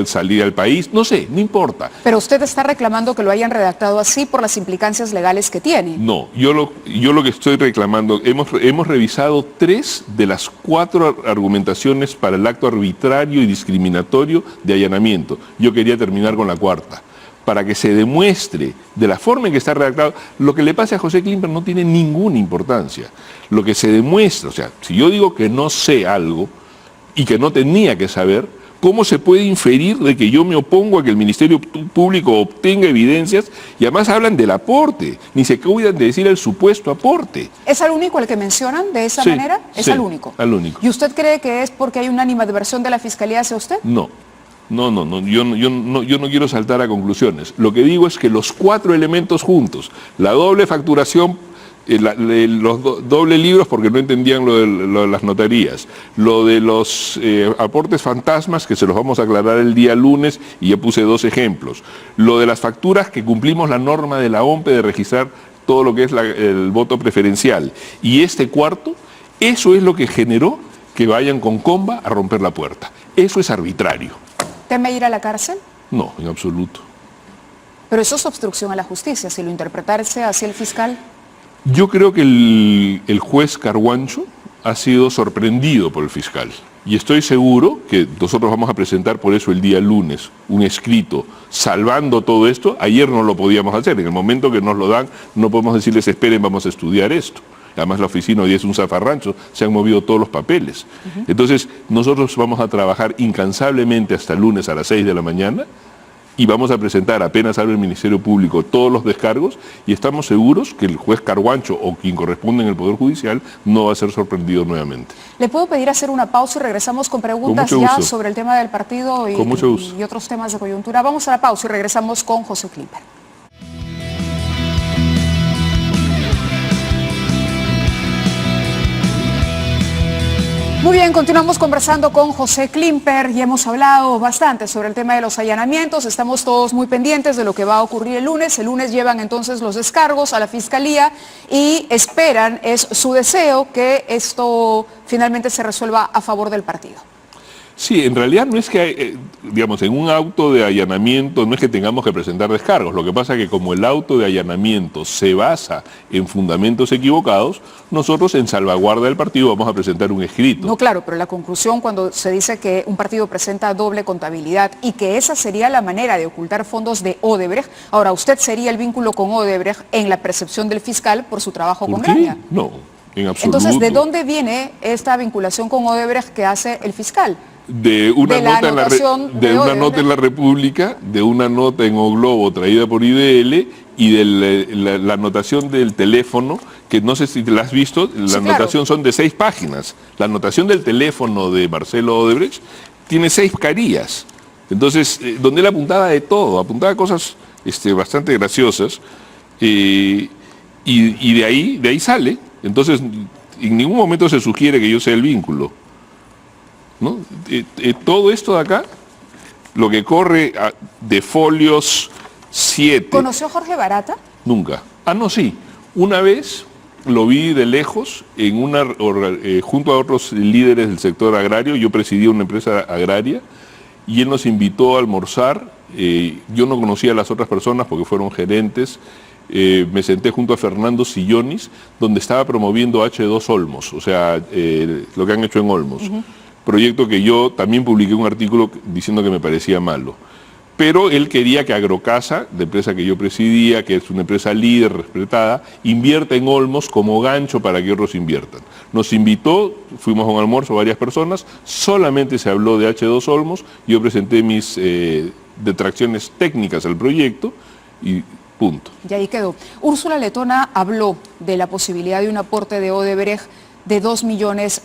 salir al país, no sé, no importa. Pero usted está reclamando que lo hayan redactado así por las implicancias legales que tiene. No, yo lo que estoy reclamando, hemos revisado 3 de las 4 argumentaciones para el acto arbitrario y discriminatorio de allanamiento. Yo quería terminar con la 4ª. Para que se demuestre de la forma en que está redactado, lo que le pase a José Klimper no tiene ninguna importancia. Lo que se demuestra, o sea, si yo digo que no sé algo y que no tenía que saber, ¿Cómo se puede inferir de que yo me opongo a que el Ministerio Público obtenga evidencias? Y además hablan del aporte, ni se cuidan de decir el supuesto aporte. ¿Es al único el que mencionan de esa manera? Es sí, al único. Al único. ¿Y usted cree que es porque hay una animadversión de la Fiscalía hacia usted? No. Yo no quiero saltar a conclusiones. Lo que digo es que los 4 elementos juntos, la doble facturación, los dobles libros porque no entendían lo de las notarías, lo de los aportes fantasmas que se los vamos a aclarar el día lunes y ya puse 2 ejemplos, lo de las facturas que cumplimos la norma de la OMPE de registrar todo lo que es el voto preferencial, y este cuarto, eso es lo que generó que vayan con comba a romper la puerta. Eso es arbitrario. ¿Teme ir a la cárcel? No, en absoluto. Pero eso es obstrucción a la justicia, si lo interpretarse hacia el fiscal. Yo creo que el juez Carguancho ha sido sorprendido por el fiscal. Y estoy seguro que nosotros vamos a presentar por eso el día lunes un escrito salvando todo esto. Ayer no lo podíamos hacer. En el momento que nos lo dan, no podemos decirles esperen, vamos a estudiar esto. Además la oficina hoy es un zafarrancho, se han movido todos los papeles. Entonces nosotros vamos a trabajar incansablemente hasta el lunes a las 6 de la mañana y vamos a presentar apenas salga el Ministerio Público todos los descargos y estamos seguros que el juez Carguancho o quien corresponde en el Poder Judicial no va a ser sorprendido nuevamente. ¿Le puedo pedir hacer una pausa y regresamos con preguntas ya sobre el tema del partido y otros temas de coyuntura? Vamos a la pausa y regresamos con José Klimper. Muy bien, continuamos conversando con José Klimper y hemos hablado bastante sobre el tema de los allanamientos. Estamos todos muy pendientes de lo que va a ocurrir el lunes. El lunes llevan entonces los descargos a la Fiscalía y esperan, es su deseo, que esto finalmente se resuelva a favor del partido. Sí, en realidad no es que, digamos, en un auto de allanamiento no es que tengamos que presentar descargos. Lo que pasa es que como el auto de allanamiento se basa en fundamentos equivocados, nosotros en salvaguarda del partido vamos a presentar un escrito. No, claro, pero la conclusión cuando se dice que un partido presenta doble contabilidad y que esa sería la manera de ocultar fondos de Odebrecht, ahora usted sería el vínculo con Odebrecht en la percepción del fiscal por su trabajo con Graña. No, en absoluto. Entonces, ¿de dónde viene esta vinculación con Odebrecht que hace el fiscal? De una nota en la República, de una nota en O Globo traída por IDL y de la anotación del teléfono, que no sé si la has visto, la anotación son de 6 páginas. La anotación del teléfono de Marcelo Odebrecht tiene 6 carillas. Entonces, donde él apuntaba de todo, apuntaba cosas bastante graciosas, y de ahí sale. Entonces, en ningún momento se sugiere que yo sea el vínculo, ¿no? Todo esto de acá, lo que corre de folios 7. ¿Conoció a Jorge Barata? Nunca. No, sí. Una vez lo vi de lejos junto a otros líderes del sector agrario. Yo presidía una empresa agraria y él nos invitó a almorzar. Yo no conocía a las otras personas porque fueron gerentes. Me senté junto a Fernando Sillonis, donde estaba promoviendo H2 Olmos, o sea, lo que han hecho en Olmos. Proyecto que yo también publiqué un artículo diciendo que me parecía malo. Pero él quería que Agrocasa, la empresa que yo presidía, que es una empresa líder, respetada, invierta en Olmos como gancho para que otros inviertan. Nos invitó, fuimos a un almuerzo varias personas, solamente se habló de H2 Olmos, yo presenté mis detracciones técnicas al proyecto y punto. Y ahí quedó. Úrsula Letona habló de la posibilidad de un aporte de Odebrecht de $2 millones.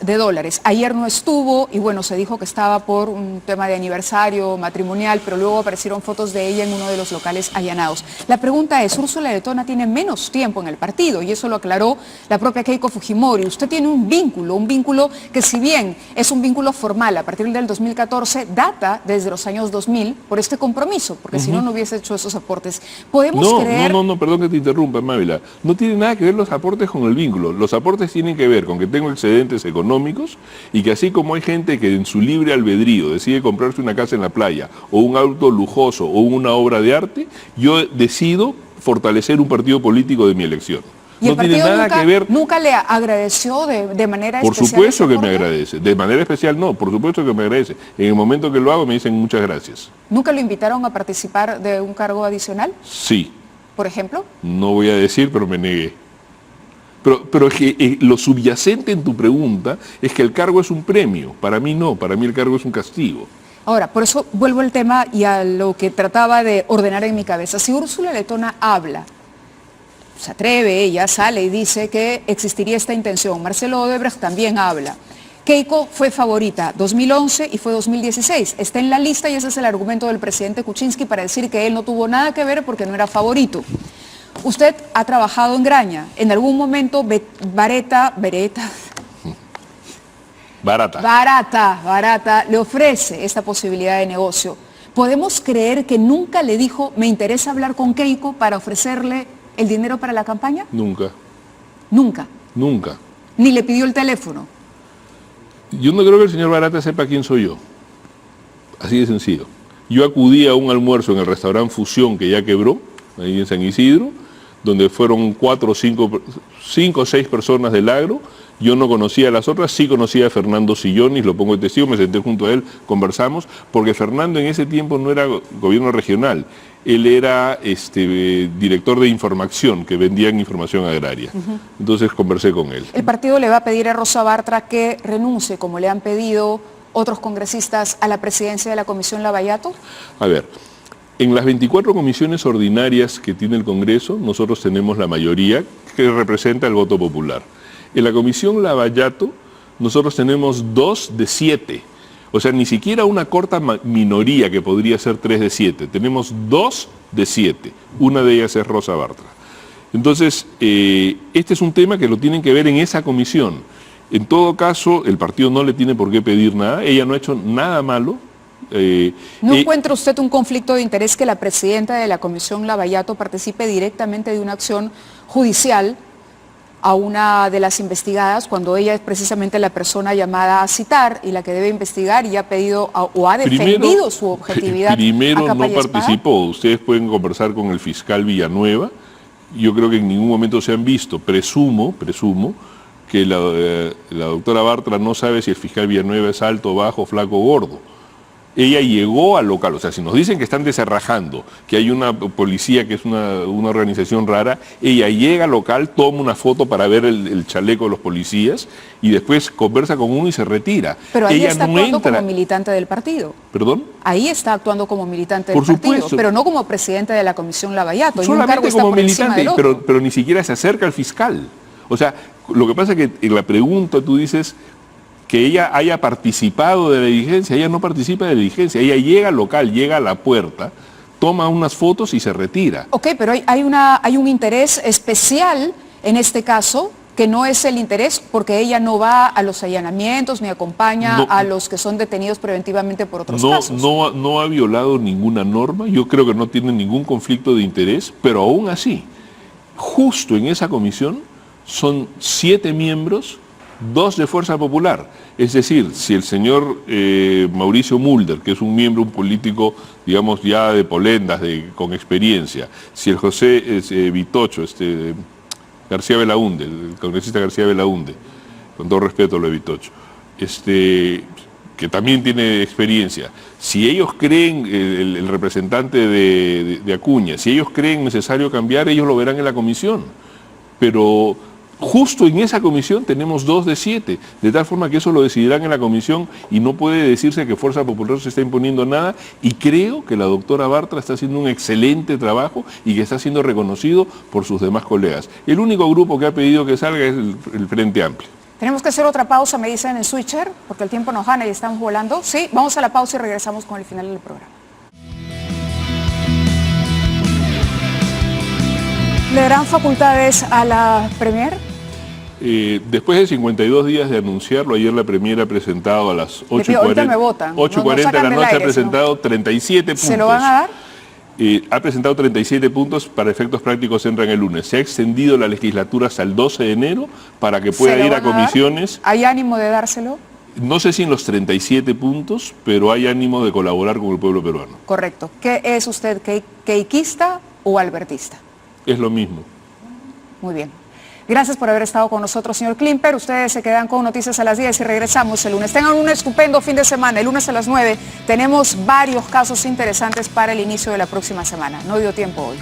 Ayer no estuvo y bueno, se dijo que estaba por un tema de aniversario matrimonial, pero luego aparecieron fotos de ella en uno de los locales allanados. La pregunta es, Úrsula Letona tiene menos tiempo en el partido y eso lo aclaró la propia Keiko Fujimori. Usted tiene un vínculo que si bien es un vínculo formal a partir del 2014, data desde los años 2000 por este compromiso, porque si no, no hubiese hecho esos aportes. ¿Podemos creer? No, perdón que te interrumpa, Mávila. No tiene nada que ver los aportes con el vínculo. Los aportes tienen que ver con que tengo excedentes económicos y que así como hay gente que en su libre albedrío decide comprarse una casa en la playa o un auto lujoso o una obra de arte, yo decido fortalecer un partido político de mi elección. ¿Y no tiene nada que ver? ¿Nunca le agradeció de manera especial? Por supuesto que me agradece. De manera especial no, por supuesto que me agradece. En el momento que lo hago me dicen muchas gracias. ¿Nunca lo invitaron a participar de un cargo adicional? Sí. ¿Por ejemplo? No voy a decir, pero me negué. Pero es que lo subyacente en tu pregunta es que el cargo es un premio. Para mí no, para mí el cargo es un castigo. Ahora, por eso vuelvo al tema y a lo que trataba de ordenar en mi cabeza. Si Úrsula Letona habla, se atreve, ella sale y dice que existiría esta intención. Marcelo Odebrecht también habla. Keiko fue favorita 2011 y fue 2016. Está en la lista y ese es el argumento del presidente Kuczynski para decir que él no tuvo nada que ver porque no era favorito. Usted ha trabajado en Graña. En algún momento Barata le ofrece esta posibilidad de negocio. ¿Podemos creer que nunca le dijo, me interesa hablar con Keiko para ofrecerle el dinero para la campaña? Nunca. Nunca. Nunca. Ni le pidió el teléfono. Yo no creo que el señor Barata sepa quién soy yo. Así de sencillo. Yo acudí a un almuerzo en el restaurante Fusión, que ya quebró, ahí en San Isidro, donde fueron 5 o 6 personas del agro. Yo no conocía a las otras, sí conocía a Fernando Sillonis, lo pongo de testigo, me senté junto a él, conversamos, porque Fernando en ese tiempo no era gobierno regional, él era director de información, que vendían información agraria. Entonces conversé con él. ¿El partido le va a pedir a Rosa Bartra que renuncie, como le han pedido otros congresistas, a la presidencia de la Comisión Lavallato? A ver, en las 24 comisiones ordinarias que tiene el Congreso, nosotros tenemos la mayoría que representa el voto popular. En la Comisión Lavallato, nosotros tenemos 2 de 7. O sea, ni siquiera una corta minoría que podría ser 3 de 7. Tenemos 2 de 7. Una de ellas es Rosa Bartra. Entonces, este es un tema que lo tienen que ver en esa comisión. En todo caso, el partido no le tiene por qué pedir nada. Ella no ha hecho nada malo. ¿No encuentra usted un conflicto de interés que la presidenta de la Comisión Lavallato participe directamente de una acción judicial a una de las investigadas cuando ella es precisamente la persona llamada a citar y la que debe investigar y ha pedido o ha defendido su objetividad? Primero no participó. Ustedes pueden conversar con el fiscal Villanueva. Yo creo que en ningún momento se han visto. Presumo que la doctora Bartra no sabe si el fiscal Villanueva es alto, bajo, flaco o gordo. Ella llegó al local, o sea, si nos dicen que están deserrajando, que hay una policía que es una organización rara, ella llega al local, toma una foto para ver el chaleco de los policías y después conversa con uno y se retira. Pero ahí ella está actuando como militante del partido. ¿Perdón? Ahí está actuando como militante del Por partido, supuesto. Pero no como presidente de la Comisión Lavallato. Solamente como militante, pero ni siquiera se acerca al fiscal. O sea, lo que pasa es que en la pregunta tú dices que ella haya participado de la diligencia. Ella no participa de la diligencia, ella llega al local, llega a la puerta, toma unas fotos y se retira. Ok, pero hay un interés especial en este caso, que no es el interés porque ella no va a los allanamientos ni acompaña a los que son detenidos preventivamente por otros casos. No ha violado ninguna norma, yo creo que no tiene ningún conflicto de interés, pero aún así, justo en esa comisión son 7 miembros, 2 de Fuerza Popular. Es decir, si el señor Mauricio Mulder, que es un político, digamos, ya de polendas, con experiencia, si el José Vitocho, García Belaúnde, el congresista García Belaúnde, con todo respeto lo de Vitocho, que también tiene experiencia, si ellos creen, el representante de Acuña, si ellos creen necesario cambiar, ellos lo verán en la comisión. Pero justo en esa comisión tenemos 2 de 7, de tal forma que eso lo decidirán en la comisión y no puede decirse que Fuerza Popular se está imponiendo nada, y creo que la doctora Bartra está haciendo un excelente trabajo y que está siendo reconocido por sus demás colegas. El único grupo que ha pedido que salga es el Frente Amplio. Tenemos que hacer otra pausa, me dicen en Switcher, porque el tiempo nos gana y estamos volando. Sí, vamos a la pausa y regresamos con el final del programa. ¿Le darán facultades a la Premier? Después de 52 días de anunciarlo, ayer la Premier ha presentado a las 8:40 de la noche, ha presentado 37 puntos. ¿Se lo van a dar? Ha presentado 37 puntos, para efectos prácticos entran el lunes. Se ha extendido la legislatura hasta el 12 de enero para que pueda ir a comisiones. ¿Hay ánimo de dárselo? No sé si en los 37 puntos, pero hay ánimo de colaborar con el pueblo peruano. Correcto. ¿Qué es usted, keikista o albertista? Es lo mismo. Muy bien. Gracias por haber estado con nosotros, señor Klimper. Ustedes se quedan con Noticias a las 10 y regresamos el lunes. Tengan un estupendo fin de semana. El lunes a las 9 tenemos varios casos interesantes para el inicio de la próxima semana. No dio tiempo hoy.